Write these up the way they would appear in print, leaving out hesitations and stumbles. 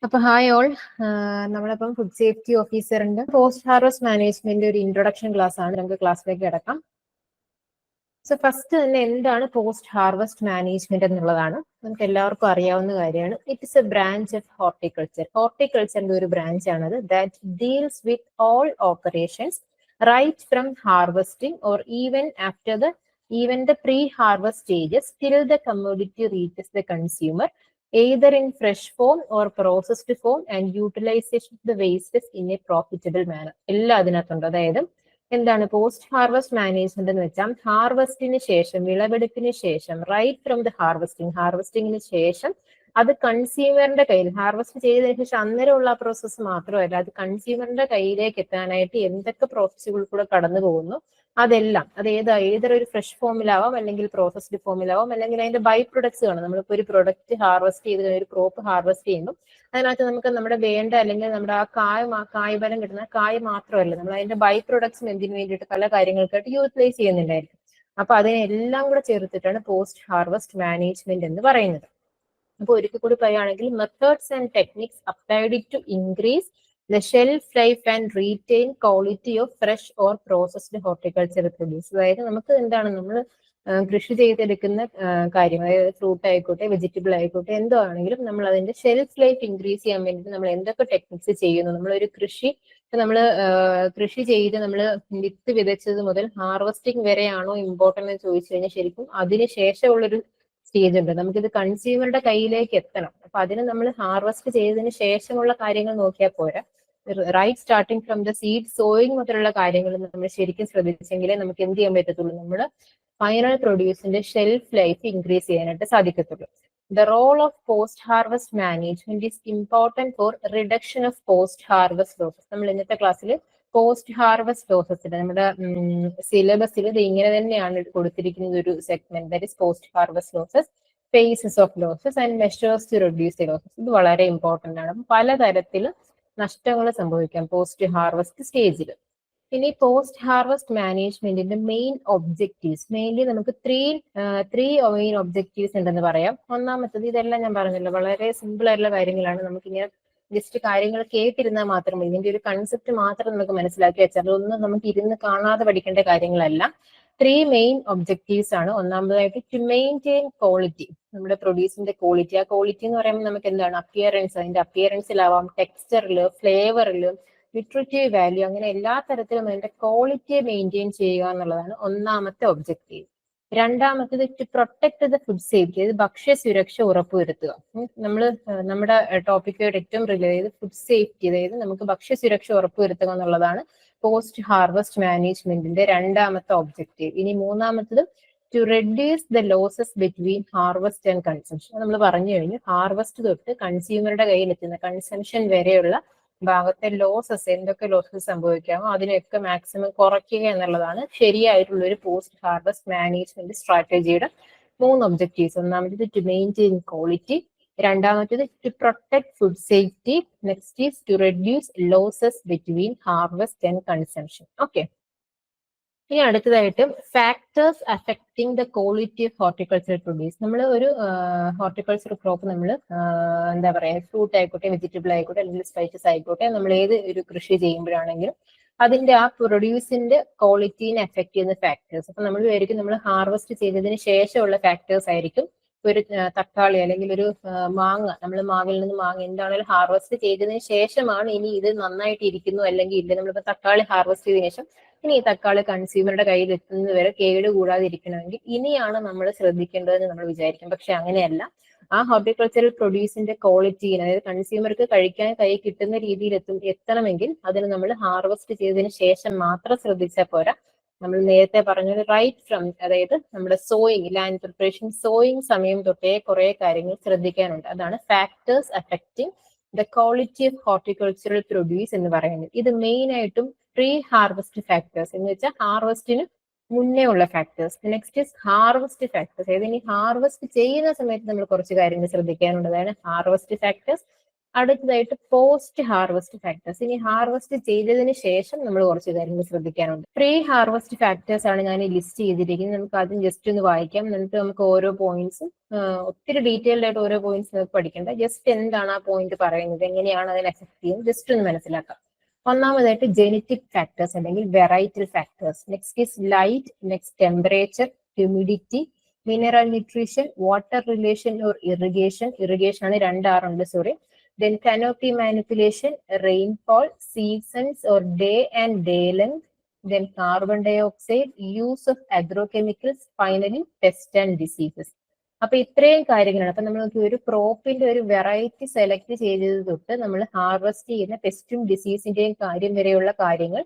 അപ്പൊ hi all, നമ്മളിപ്പം food safety ഓഫീസറിന്റെ പോസ്റ്റ് ഹാർവസ്റ്റ് മാനേജ്മെന്റ് ഒരു ഇൻട്രൊഡക്ഷൻ ക്ലാസ് ആണ്. നമുക്ക് ക്ലാസ്സിലേക്ക് കിടക്കാം. സോ ഫസ്റ്റ് തന്നെ എന്താണ് പോസ്റ്റ് ഹാർവസ്റ്റ് മാനേജ്മെന്റ് എന്നുള്ളതാണ് നമുക്ക് എല്ലാവർക്കും അറിയാവുന്ന കാര്യമാണ്. It is a branch of horticulture. ഹോർട്ടിക്കൾച്ചറിന്റെ ഒരു ബ്രാഞ്ച് ആണത് that deals with all operations right from harvesting or even the pre-harvest stages till the commodity reaches the consumer, either in fresh form or processed form, and utilization of the wastes in a profitable manner. എല്ലാം അതിനകത്തുണ്ട്. അതായത് എന്താണ് post harvest management എന്ന് വെച്ചാൽ ഹാർവസ്റ്റിന് ശേഷം, വിളവെടുപ്പിന് ശേഷം, right from the ഹാർവസ്റ്റിംഗിന് ശേഷം അത് കൺസ്യൂമറിന്റെ കയ്യിൽ, ഹാർവസ്റ്റ് ചെയ്തതിനു ശേഷം അന്നേരമുള്ള ആ പ്രോസസ്സ് മാത്രമല്ല, അത് കൺസ്യൂമറിന്റെ കയ്യിലേക്ക് എത്താനായിട്ട് എന്തൊക്കെ പ്രോസസ്സുകൾ കൂടെ കടന്നു പോകുന്നു അതെല്ലാം, അത് ഏതൊരു ഫ്രഷ് ഫോമിലാവാം, അല്ലെങ്കിൽ പ്രോസസ്ഡ് ഫോമിലാവാം, അല്ലെങ്കിൽ അതിന്റെ ബൈ പ്രൊഡക്ട്സ് കാണും. നമ്മളിപ്പോൾ ഒരു പ്രൊഡക്റ്റ് ഹാർവസ്റ്റ് ചെയ്ത് ഒരു ക്രോപ്പ് ഹാർവസ്റ്റ് ചെയ്യുമ്പോൾ അതിനകത്ത് നമുക്ക് നമ്മുടെ വേണ്ട, അല്ലെങ്കിൽ നമ്മുടെ ആ കായ്ഫലം കിട്ടുന്ന കായ് മാത്രമല്ല, നമ്മൾ അതിന്റെ ബൈ പ്രൊഡക്ട്സും എന്തിനു വേണ്ടിയിട്ട് പല കാര്യങ്ങൾക്കായിട്ട് യൂട്ടിലൈസ് ചെയ്യുന്നുണ്ടായിരിക്കും. അപ്പൊ അതിനെല്ലാം കൂടെ ചേർത്തിട്ടാണ് പോസ്റ്റ് ഹാർവസ്റ്റ് മാനേജ്മെന്റ് എന്ന് പറയുന്നത്. അപ്പോൾ ഒരിക്കൽ കൂടി പറയുകയാണെങ്കിൽ methods and techniques applied to increase the shelf life and retain quality of fresh or processed horticultural produce. അതായത് നമുക്ക് എന്താണ്, നമ്മൾ കൃഷി ചെയ്തെടുക്കുന്ന കാര്യം, അതായത് ഫ്രൂട്ട് ആയിക്കോട്ടെ, വെജിറ്റബിൾ ആയിക്കോട്ടെ, എന്തോ ആണെങ്കിലും നമ്മൾ അതിന്റെ ഷെൽഫ് ലൈഫ് ഇൻക്രീസ് ചെയ്യാൻ വേണ്ടിയിട്ട് നമ്മൾ എന്തൊക്കെ ടെക്നിക്സ് ചെയ്യുന്നു. നമ്മളൊരു കൃഷി ചെയ്ത് നമ്മൾ വിത്ത് വിതച്ചത് മുതൽ ഹാർവസ്റ്റിംഗ് വരെയാണോ ഇമ്പോർട്ടൻ്റ് എന്ന് ചോദിച്ചു കഴിഞ്ഞാൽ ശരിക്കും അതിന് ശേഷമുള്ളൊരു സ്റ്റേജ് ഉണ്ട്. നമുക്കിത് കൺസ്യൂമറുടെ കയ്യിലേക്ക് എത്തണം. അപ്പൊ അതിന് നമ്മൾ ഹാർവസ്റ്റ് ചെയ്തതിന് ശേഷമുള്ള കാര്യങ്ങൾ നോക്കിയാൽ പോരാ. Right starting from the seed sowing മുതലുള്ള കാര്യങ്ങൾ നമ്മൾ ശരിക്കും ശ്രദ്ധിച്ചെങ്കിലേ നമുക്ക് എന്ത് ചെയ്യാൻ പറ്റത്തുള്ളൂ, നമ്മൾ ഫൈനൽ പ്രൊഡ്യൂസിന്റെ ഷെൽഫ് ലൈഫ് ഇൻക്രീസ് ചെയ്യാനായിട്ട് സാധിക്കത്തുള്ളൂ. The role of post-harvest management is important for reduction of post-harvest losses. നമ്മൾ ഇന്നത്തെ ക്ലാസ്സിൽ പോസ്റ്റ് ഹാർവസ്റ്റ് ലോസസ് നമ്മുടെ സിലബസിൽ ഇത് ഇങ്ങനെ തന്നെയാണ് കൊടുത്തിരിക്കുന്നത് ഒരു segment, that is post harvest losses, phases of losses and measures to reduce the losses. ഇത് വളരെ ഇമ്പോർട്ടന്റ് ആണ്. പലതരത്തിൽ നഷ്ടങ്ങൾ സംഭവിക്കാം പോസ്റ്റ് ഹാർവസ്റ്റ് സ്റ്റേജിൽ. ഇനി പോസ്റ്റ് ഹാർവസ്റ്റ് മാനേജ്മെന്റിന്റെ മെയിൻ ഒബ്ജക്റ്റീവ്സ്, മെയിൻലി നമുക്ക് ത്രീ മെയിൻ ഒബ്ജക്റ്റീവ്സ് ഉണ്ടെന്ന് പറയാം. ഒന്നാമത്തത്, ഇതെല്ലാം ഞാൻ പറഞ്ഞല്ലോ വളരെ സിമ്പിൾ ആയിട്ടുള്ള കാര്യങ്ങളാണ്. നമുക്കിങ്ങനെ ജസ്റ്റ് കാര്യങ്ങൾ കേട്ടിരുന്നാൽ മാത്രം മതി. ഇതിന്റെ ഒരു കൺസെപ്റ്റ് മാത്രം നമുക്ക് മനസ്സിലാക്കി വെച്ചാൽ അതൊന്നും നമുക്ക് ഇരുന്ന് കാണാതെ പഠിക്കേണ്ട കാര്യങ്ങളല്ല. ത്രീ മെയിൻ ഒബ്ജക്റ്റീവ്സ് ആണ്. ഒന്നാമതായിട്ട് ടു മെയിൻറ്റെയിൻ ക്വാളിറ്റി, നമ്മുടെ പ്രൊഡ്യൂസിന്റെ ക്വാളിറ്റി. ആ ക്വാളിറ്റി എന്ന് പറയുമ്പോൾ നമുക്ക് എന്താണ്, അപ്പിയറൻസ്, അതിന്റെ അപ്പിയറൻസിലാവാം, ടെക്സ്ചറിൽ, ഫ്ലേവറിൽ, ന്യൂട്രിറ്റീവ് വാല്യൂ, അങ്ങനെ എല്ലാ തരത്തിലും അതിന്റെ ക്വാളിറ്റിയെ മെയിൻറ്റെയിൻ ചെയ്യുക എന്നുള്ളതാണ് ഒന്നാമത്തെ ഒബ്ജക്റ്റീവ്. രണ്ടാമത്തേത് to protect the food safety, അത് ഭക്ഷ്യസുരക്ഷ ഉറപ്പുവരുത്തുക. നമ്മുടെ ടോപ്പിക്കുമായിട്ട് ഏറ്റവും റിലേറ്റ് ചെയ്ത് ഫുഡ് സേഫ്റ്റി, അതായത് നമുക്ക് ഭക്ഷ്യസുരക്ഷ ഉറപ്പുവരുത്തുക എന്നുള്ളതാണ് പോസ്റ്റ് ഹാർവസ്റ്റ് മാനേജ്മെന്റിന്റെ രണ്ടാമത്തെ ഒബ്ജക്റ്റീവ്. ഇനി മൂന്നാമത്തത് to reduce the losses between harvest and consumption. നമ്മൾ പറഞ്ഞു കഴിഞ്ഞു, ഹാർവസ്റ്റ് തൊട്ട് കൺസ്യൂമറുടെ കയ്യിൽ എത്തുന്ന കൺസംഷൻ വരെയുള്ള ഭാഗത്തെ ലോസസ്, എന്തൊക്കെ ലോസസ് സംഭവിക്കാമോ അതിനൊക്കെ മാക്സിമം കുറയ്ക്കുക എന്നുള്ളതാണ് ശരിയായിട്ടുള്ള ഒരു പോസ്റ്റ് ഹാർവസ്റ്റ് മാനേജ്മെന്റ് സ്ട്രാറ്റജിയുടെ മൂന്ന് ഒബ്ജക്റ്റീവ്സ്. ഒന്നാമത്തേത് ടു മെയിൻറ്റെയിൻ ക്വാളിറ്റി, രണ്ടാമത്തേത് to protect food safety, next is to reduce losses between harvest and consumption. Okay, ഇനി അടുത്തതായിട്ട് factors affecting the quality of horticultural produce. നമ്മൾ ഒരു ഹോർട്ടിക്കൾച്ചർ ക്രോപ്പ് നമ്മൾ എന്താ പറയുക, ഫ്രൂട്ട് ആയിക്കോട്ടെ, വെജിറ്റബിൾ ആയിക്കോട്ടെ, അല്ലെങ്കിൽ സ്പൈസസ് ആയിക്കോട്ടെ, നമ്മൾ ഏത് ഒരു കൃഷി ചെയ്യുമ്പോഴാണെങ്കിലും അതിന്റെ ആ പ്രൊഡ്യൂസിന്റെ ക്വാളിറ്റീനെ അഫക്ട് ചെയ്യുന്ന ഫാക്ടേഴ്സ്. അപ്പൊ നമ്മൾ വിചാരിക്കും നമ്മൾ ഹാർവസ്റ്റ് ചെയ്തതിന് ശേഷമുള്ള ഫാക്ടേഴ്സ് ആയിരിക്കും. ഒരു തക്കാളി അല്ലെങ്കിൽ ഒരു മാങ്ങ, നമ്മൾ മാവിൽ നിന്ന് മാങ്ങ എന്താണെങ്കിലും ഹാർവസ്റ്റ് ചെയ്തതിന് ശേഷമാണ് ഇനി ഇത് നന്നായിട്ട് ഇരിക്കുന്നു അല്ലെങ്കിൽ ഇല്ല. നമ്മളിപ്പോൾ തക്കാളി ഹാർവസ്റ്റ് ചെയ്തതിനു ശേഷം ഇനി ഈ തക്കാളി കൺസ്യൂമറുടെ കയ്യിൽ എത്തുന്നത് വരെ കേട് കൂടാതിരിക്കണമെങ്കിൽ ഇനിയാണ് നമ്മൾ ശ്രദ്ധിക്കേണ്ടതെന്ന് നമ്മൾ വിചാരിക്കും. പക്ഷെ അങ്ങനെയല്ല. ആ ഹോർട്ടിക്കൾച്ചറൽ പ്രൊഡ്യൂസിന്റെ ക്വാളിറ്റീനെ, അതായത് കൺസ്യൂമർക്ക് കഴിക്കാൻ കൈ കിട്ടുന്ന രീതിയിൽ എത്തണമെങ്കിൽ അതിന് നമ്മൾ ഹാർവസ്റ്റ് ചെയ്തതിന് ശേഷം മാത്രം ശ്രദ്ധിച്ചാൽ പോരാ. നമ്മൾ നേരത്തെ പറഞ്ഞത് റൈറ്റ് ഫ്രം, അതായത് നമ്മുടെ സോയിങ്, ലാൻഡ് പ്രിപ്പറേഷൻ, സോയിങ് സമയം തൊട്ടേ കുറെ കാര്യങ്ങൾ ശ്രദ്ധിക്കാനുണ്ട്. അതാണ് factors affecting the quality of horticultural produce എന്ന് പറയുന്നത്. ഇത് മെയിൻ ആയിട്ടും പ്രീ ഹാർവസ്റ്റ് ഫാക്ടേഴ്സ് എന്ന് വെച്ചാൽ ഹാർവസ്റ്റിന് മുന്നേ ഉള്ള factors. Next is harvest factors, അതായത് ഇനി ഹാർവസ്റ്റ് ചെയ്യുന്ന സമയത്ത് നമ്മൾ കുറച്ച് കാര്യങ്ങൾ ശ്രദ്ധിക്കാനുണ്ട്. അതാണ് ഹാർവസ്റ്റ് ഫാക്ടേഴ്സ്. അടുത്തതായിട്ട് പോസ്റ്റ് ഹാർവസ്റ്റ് ഫാക്ടേഴ്സ്. ഇനി ഹാർവസ്റ്റ് ചെയ്തതിന് ശേഷം നമ്മൾ കുറച്ച് കാര്യങ്ങൾ ശ്രദ്ധിക്കാനുണ്ട്. പ്രീ ഹാർവസ്റ്റ് ഫാക്ടേഴ്സ് ആണ് ഞാൻ ലിസ്റ്റ് ചെയ്തിരിക്കുന്നത്. നമുക്ക് ആദ്യം ജസ്റ്റ് ഒന്ന് വായിക്കാം, എന്നിട്ട് നമുക്ക് ഓരോ പോയിന്റ്സും ഒത്തിരി ഡീറ്റെയിൽഡ് ആയിട്ട് ഓരോ പോയിന്റ്സ് നമുക്ക് പഠിക്കേണ്ട, ജസ്റ്റ് എന്താണ് ആ പോയിന്റ് പറയുന്നത്, എങ്ങനെയാണ് അതിനെ എഫക്ട് ചെയ്യുന്നത്, ജസ്റ്റ് ഒന്ന് മനസ്സിലാക്കാം. ഒന്നാമതായിട്ട് ജെനറ്റിക് ഫാക്ടേഴ്സ് അല്ലെങ്കിൽ varietal factors. Next is light, next temperature, humidity, mineral nutrition, water relation or irrigation. Irrigation ആണ് 2 R ഉണ്ട്, sorry. Then canopy manipulation, rainfall, seasons or day and day length, then carbon dioxide, use of agrochemicals, finally pest and diseases. അപ്പൊ ഇത്രയും കാര്യങ്ങളാണ്. അപ്പൊ നമ്മൾ ഒരു ക്രോപ്പിന്റെ ഒരു variety select ചെയ്തത് തൊട്ട് നമ്മൾ ഹാർവെസ്റ്റ് ചെയ്യുന്ന പെസ്റ്റും ഡിസീസിന്റെയും കാര്യം വരെയുള്ള കാര്യങ്ങൾ,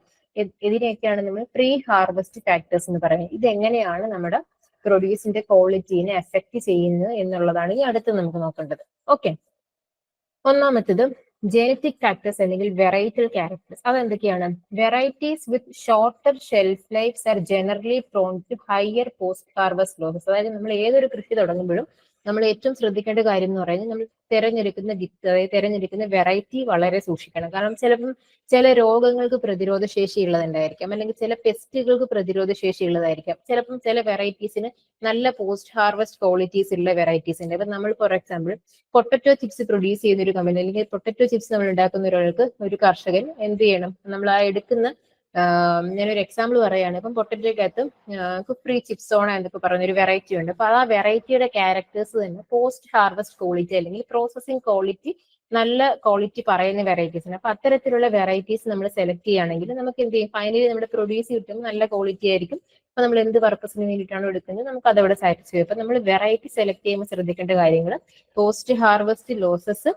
ഇതിനെയൊക്കെയാണ് നമ്മൾ പ്രീ ഹാർവെസ്റ്റ് ഫാക്ടേഴ്സ് എന്ന് പറയുന്നത്. ഇതെങ്ങനെയാണ് നമ്മുടെ പ്രൊഡ്യൂസിന്റെ ക്വാളിറ്റീനെ എഫക്ട് ചെയ്യുന്നത് എന്നുള്ളതാണ് ഈ അടുത്ത് നമുക്ക് നോക്കേണ്ടത്. ഓക്കെ, ഒന്നാമത്തേത് ജെനറ്റിക് ഫാക്ടേഴ്സ് അല്ലെങ്കിൽ വെറൈറ്റൽ ക്യാരക്ടേഴ്സ്. അതെന്തൊക്കെയാണ്? Varieties with shorter shelf lifes are generally prone to higher post harvest losses. അതായത് നമ്മൾ ഏതൊരു കൃഷി തുടങ്ങുമ്പോഴും നമ്മൾ ഏറ്റവും ശ്രദ്ധിക്കേണ്ട കാര്യം എന്ന് പറയുന്നത് നമ്മൾ തിരഞ്ഞെടുക്കുന്ന വിത്ത്, അതായത് തിരഞ്ഞെടുക്കുന്ന വെറൈറ്റി വളരെ സൂക്ഷിക്കണം. കാരണം ചിലപ്പം ചില രോഗങ്ങൾക്ക് പ്രതിരോധ ശേഷി ഉള്ളതുണ്ടായിരിക്കാം, അല്ലെങ്കിൽ ചില പെസ്റ്റുകൾക്ക് പ്രതിരോധ ശേഷി ഉള്ളതായിരിക്കാം. ചിലപ്പം ചില വെറൈറ്റീസിന് നല്ല പോസ്റ്റ് ഹാർവസ്റ്റ് ക്വാളിറ്റീസ് ഉള്ള വെറൈറ്റീസ് ഉണ്ട്. അപ്പൊ നമ്മൾ for example potato chips produce ചെയ്യുന്ന ഒരു കമ്പനി, അല്ലെങ്കിൽ പൊട്ടറ്റോ ചിപ്സ് നമ്മൾ ഉണ്ടാക്കുന്ന ഒരാൾക്ക്, ഒരു കർഷകൻ എന്ത് ചെയ്യണം? നമ്മൾ ആ എടുക്കുന്ന ഞാനൊരു എക്സാമ്പിൾ പറയാണ്. ഇപ്പം പൊട്ടറ്റോക്കകത്ത് കുപ്രി ചിപ്സോണ എന്നൊക്കെ പറഞ്ഞൊരു വെറൈറ്റി ഉണ്ട്. അപ്പൊ ആ വെറൈറ്റിയുടെ ക്യാരക്ടേഴ്സ് തന്നെ പോസ്റ്റ് ഹാർവസ്റ്റ് ക്വാളിറ്റി അല്ലെങ്കിൽ പ്രോസസിങ് ക്വാളിറ്റി, നല്ല ക്വാളിറ്റി പറയുന്ന വെറൈറ്റീസ് ഉണ്ട്. അപ്പൊ അത്തരത്തിലുള്ള വെറൈറ്റീസ് നമ്മൾ സെലക്ട് ചെയ്യുകയാണെങ്കിൽ നമുക്ക് എന്ത് ചെയ്യും? ഫൈനലി നമ്മുടെ പ്രൊഡ്യൂസ് കിട്ടുമ്പോൾ നല്ല ക്വാളിറ്റി ആയിരിക്കും. അപ്പൊ നമ്മൾ എന്ത് പർപ്പസിന് വേണ്ടിയിട്ടാണോ എടുക്കുന്നത് നമുക്ക് അതവിടെ സാറ്റിസ്ഫൈ ചെയ്യും. അപ്പൊ നമ്മൾ വെറൈറ്റി സെലക്ട് ചെയ്യുമ്പോൾ ശ്രദ്ധിക്കേണ്ട കാര്യങ്ങൾ പോസ്റ്റ് ഹാർവസ്റ്റ് ലോസസ്,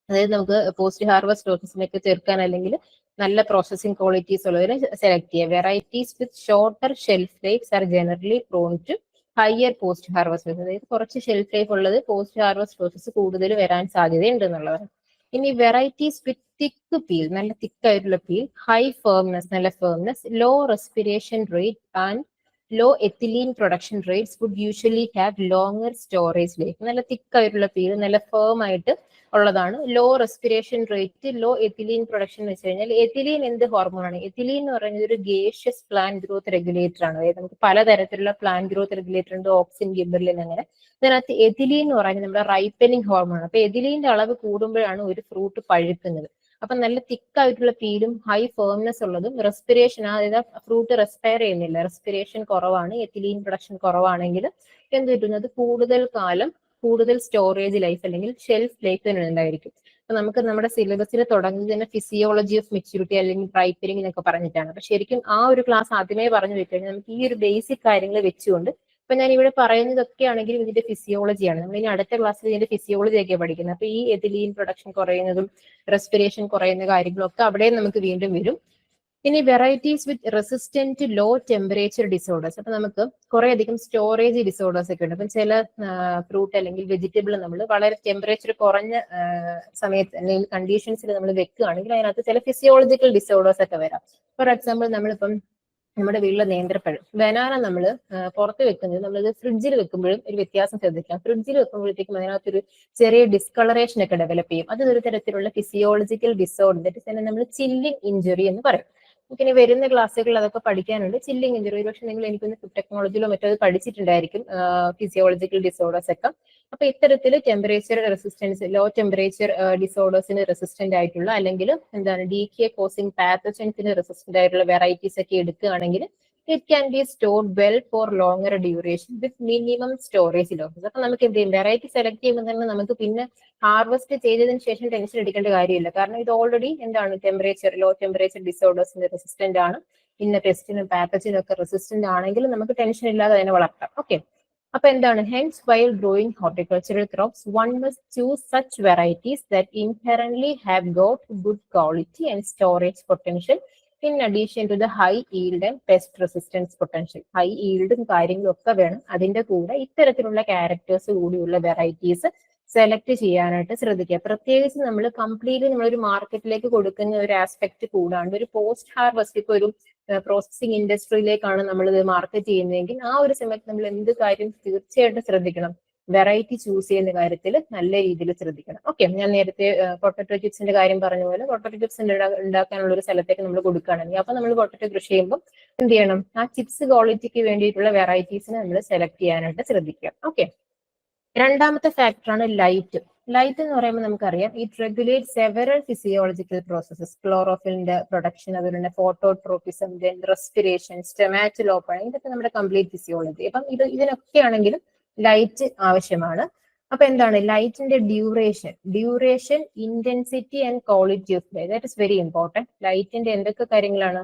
അതായത് നമുക്ക് പോസ്റ്റ് ഹാർവസ്റ്റ് ലോസസിനൊക്കെ ചേർക്കാൻ അല്ലെങ്കിൽ നല്ല പ്രോസസിങ് ക്വാളിറ്റീസ് ഉള്ളതിനെ സെലക്ട് ചെയ്യുക. Varieties with shorter shelf lifes are generally prone to higher post harvest losses. അതായത് കുറച്ച് ഷെൽഫ് ലൈഫ് ഉള്ളത് പോസ്റ്റ് ഹാർവസ്റ്റ് ലോസസ് കൂടുതൽ വരാൻ സാധ്യതയുണ്ട് എന്നുള്ളതാണ്. ഇനി വെറൈറ്റീസ് വിത്ത് തിക്ക് പീൽ, നല്ല തിക്കായിട്ടുള്ള പീൽ, ഹൈ ഫേംനെസ്, നല്ല firmness, low respiration rate and low ethylene production rates would usually have longer storage life. നല്ല തിക്കായിട്ടുള്ള പീൽ, നല്ല ഫേം ആയിട്ട് ഉള്ളതാണ്. Low respiration rate, low ethylene production എന്ന് വെച്ച് കഴിഞ്ഞാൽ എത്തിലീൻ എന്ത് ഹോർമോണാണ്? എത്തിലീൻ എന്ന് പറയുന്നത് ഒരു ഗേഷ്യസ് പ്ലാന്റ് ഗ്രോത്ത് റെഗുലേറ്റർ ആണ്. അതായത് നമുക്ക് പലതരത്തിലുള്ള പ്ലാന്റ് ഗ്രോത്ത് റെഗുലേറ്റർ ഉണ്ട്, ഓക്സിൻ, ഗിബർലിൻ, അങ്ങനെ. ഇതിനകത്ത് എത്തിലീൻ എന്ന് പറയുന്നത് നമ്മുടെ റൈപ്പനിങ് ഹോർമോൺ. അപ്പൊ എത്തിലീന്റെ അളവ് കൂടുമ്പോഴാണ് ഒരു ഫ്രൂട്ട് പഴുക്കുന്നത്. അപ്പൊ നല്ല തിക്കായിട്ടുള്ള പീലും ഹൈ ഫേംനെസ് ഉള്ളതും, റെസ്പിറേഷൻ, അതായത് ഫ്രൂട്ട് റെസ്പയർ ചെയ്യുന്നില്ല, റെസ്പിറേഷൻ കുറവാണ്, എത്തിലീൻ പ്രൊഡക്ഷൻ കുറവാണെങ്കിൽ എന്ത് കിട്ടുന്നത്? കൂടുതൽ കാലം, കൂടുതൽ സ്റ്റോറേജ് ലൈഫ് അല്ലെങ്കിൽ ഷെൽഫ് ലൈഫ് തന്നെ ഉണ്ടായിരിക്കും. അപ്പൊ നമുക്ക് നമ്മുടെ സിലബസിൽ തുടങ്ങുന്നത് തന്നെ ഫിസിയോളജി ഓഫ് മെച്യൂരിറ്റി അല്ലെങ്കിൽ റൈപ്പനിങ് എന്നൊക്കെ പറഞ്ഞിട്ടാണ്. അപ്പൊ ശരിക്കും ആ ഒരു ക്ലാസ് ആദ്യമേ പറഞ്ഞു വെച്ചുകഴിഞ്ഞാൽ നമുക്ക് ഈ ഒരു ബേസിക് കാര്യങ്ങൾ വെച്ചുകൊണ്ട്, ഇപ്പൊ ഞാൻ ഇവിടെ പറയുന്നതൊക്കെ ആണെങ്കിലും ഇതിന്റെ ഫിസിയോളജിയാണ്. നമ്മൾ ഇനി അടുത്ത ക്ലാസ്സിൽ ഇതിന്റെ ഫിസിയോളജി ഒക്കെ പഠിക്കുന്നത്. അപ്പൊ ഈ എത്തിലീൻ പ്രൊഡക്ഷൻ കുറയുന്നതും റെസ്പിറേഷൻ കുറയുന്ന കാര്യങ്ങളൊക്കെ അവിടെ നമുക്ക് വീണ്ടും വരും. ഇനി വെറൈറ്റീസ് വിത്ത് റെസിസ്റ്റന്റ് ലോ ടെമ്പറേച്ചർ ഡിസോർഡേഴ്സ്. അപ്പൊ നമുക്ക് കുറെ അധികം സ്റ്റോറേജ് ഡിസോർഡേഴ്സ് ഒക്കെ ഉണ്ട്. അപ്പം ചില ഫ്രൂട്ട് അല്ലെങ്കിൽ വെജിറ്റബിൾ നമ്മൾ വളരെ ടെമ്പറേച്ചർ കുറഞ്ഞ സമയത്ത് അല്ലെങ്കിൽ കണ്ടീഷൻസിൽ നമ്മൾ വെക്കുകയാണെങ്കിൽ അതിനകത്ത് ചില ഫിസിയോളജിക്കൽ ഡിസോർഡേഴ്സ് ഒക്കെ വരാം. ഫോർ എക്സാമ്പിൾ നമ്മളിപ്പം നമ്മുടെ വീട്ടിലെ നേന്ത്രപ്പഴം, ബനാന നമ്മൾ പുറത്ത് വെക്കുന്നത്, നമ്മളിത് ഫ്രിഡ്ജിൽ വെക്കുമ്പോഴും ഒരു വ്യത്യാസം ശ്രദ്ധിക്കാം. ഫ്രിഡ്ജിൽ വെക്കുമ്പോഴത്തേക്കും അതിനകത്തൊരു ചെറിയ ഡിസ്കളറേഷൻ ഒക്കെ ഡെവലപ്പ് ചെയ്യും. അത് ഒരു തരത്തിലുള്ള ഫിസിയോളജിക്കൽ ഡിസോർഡർ, ദാറ്റ് തന്നെ നമ്മൾ ചില്ലിംഗ് ഇഞ്ചുറി എന്ന് പറയും. നമുക്കിനി വരുന്ന ക്ലാസ്സുകളിൽ അതൊക്കെ പഠിക്കാനുണ്ട്. ചില്ലിംഗ് ഇഞ്ചുറി പക്ഷെ നിങ്ങൾ എനിക്കൊന്ന് ഫുഡ് ടെക്നോളജിയിലോ മറ്റോ അത് പഠിച്ചിട്ടുണ്ടായിരിക്കും, ഫിസിയോളജിക്കൽ ഡിസോർഡേഴ്സ് ഒക്കെ. അപ്പൊ ഇത്തരത്തിൽ ടെമ്പറേച്ചർ റെസിസ്റ്റൻസ്, ലോ ടെമ്പറേച്ചർ ഡിസോർഡേഴ്സിന് റെസിസ്റ്റന്റ് ആയിട്ടുള്ള അല്ലെങ്കിൽ എന്താണ് DKA കോസിംഗ് പാത്തജൻസിന് റെസിസ്റ്റന്റ് ആയിട്ടുള്ള വെറൈറ്റീസ് ഒക്കെ എടുക്കുകയാണെങ്കിൽ it can be stored well for longer duration with minimum storage losses. അപ്പൊ നമുക്ക് എന്ത് ചെയ്യും? വെറൈറ്റി സെലക്ട് ചെയ്യുമ്പോൾ തന്നെ നമുക്ക് പിന്നെ ഹാർവെസ്റ്റ് ചെയ്തതിന് ശേഷം ടെൻഷൻ എടുക്കേണ്ട കാര്യമില്ല. കാരണം ഇത് ഓൾറെഡി എന്താണ്? ടെമ്പറേച്ചർ, ലോ ടെമ്പറേച്ചർ ഡിസോർഡേഴ്സിന് റെസിസ്റ്റന്റ് ആണ്, ഇന്ന പെസ്റ്റിനും പാത്തജിനും ഒക്കെ റെസിസ്റ്റന്റ് ആണെങ്കിൽ നമുക്ക് ടെൻഷൻ ഇല്ലാതെ അതിനെ വളർത്താം. ഓക്കെ, അപ്പൊ എന്താണ്? Hence while growing horticultural crops one must choose such varieties that inherently have got good quality and storage potential in addition to the high yield and pest resistance potential. High ഈൽഡും കാര്യങ്ങളും ഒക്കെ വേണം. അതിന്റെ കൂടെ ഇത്തരത്തിലുള്ള characters കൂടിയുള്ള varieties select ചെയ്യാനായിട്ട് ശ്രദ്ധിക്കുക. പ്രത്യേകിച്ച് നമ്മൾ കംപ്ലീറ്റ്ലി നമ്മളൊരു മാർക്കറ്റിലേക്ക് കൊടുക്കുന്ന ഒരു ആസ്പെക്ട് കൂടാണ്ട് ഒരു പോസ്റ്റ് ഹാർവസ്റ്റ്, ഇപ്പൊ ഒരു പ്രോസസിങ് ഇൻഡസ്ട്രിയിലേക്കാണ് നമ്മൾ ഇത് മാർക്കറ്റ് ചെയ്യുന്നതെങ്കിൽ ആ ഒരു സമയത്ത് നമ്മൾ എന്ത് കാര്യം തീർച്ചയായിട്ടും ശ്രദ്ധിക്കണം? വെറൈറ്റി ചൂസ് ചെയ്യുന്ന കാര്യത്തിൽ നല്ല രീതിയിൽ ശ്രദ്ധിക്കണം. ഓക്കെ, ഞാൻ നേരത്തെ പൊട്ടറ്റോ ചിപ്സിന്റെ കാര്യം പറഞ്ഞ പോലെ പൊട്ടറ്റോ ചിപ്സ് ഉണ്ടാക്കാനുള്ള ഒരു സ്ഥലത്തേക്ക് നമ്മൾ കൊടുക്കുകയാണെങ്കിൽ അപ്പൊ നമ്മൾ പൊട്ടറ്റോ കൃഷി ചെയ്യുമ്പോൾ എന്ത് ചെയ്യണം, ആ ചിപ്സ് ക്വാളിറ്റിക്ക് വേണ്ടിയിട്ടുള്ള വെറൈറ്റീസിനെ നമ്മൾ സെലക്ട് ചെയ്യാനായിട്ട് ശ്രദ്ധിക്കുക. ഓക്കെ, രണ്ടാമത്തെ ഫാക്ടറാണ് ലൈറ്റ്. ലൈറ്റ് എന്ന് പറയുമ്പോൾ നമുക്കറിയാം it regulate several physiological processes, ക്ലോറോഫിലിന്റെ പ്രൊഡക്ഷൻ, അതുപോലെ ഫോട്ടോട്രോപ്പിസം, റെസ്പിറേഷൻ, സ്റ്റൊമാറ്റോലോപ്പൺ, ഇതൊക്കെ നമ്മുടെ കംപ്ലീറ്റ് ഫിസിയോളജി. അപ്പം ഇതിനൊക്കെ ആണെങ്കിലും ലൈറ്റ് ആവശ്യമാണ്. അപ്പൊ എന്താണ് ലൈറ്റിന്റെ duration, intensity and quality of light, that is very important. ലൈറ്റിന്റെ എന്തൊക്കെ കാര്യങ്ങളാണ്?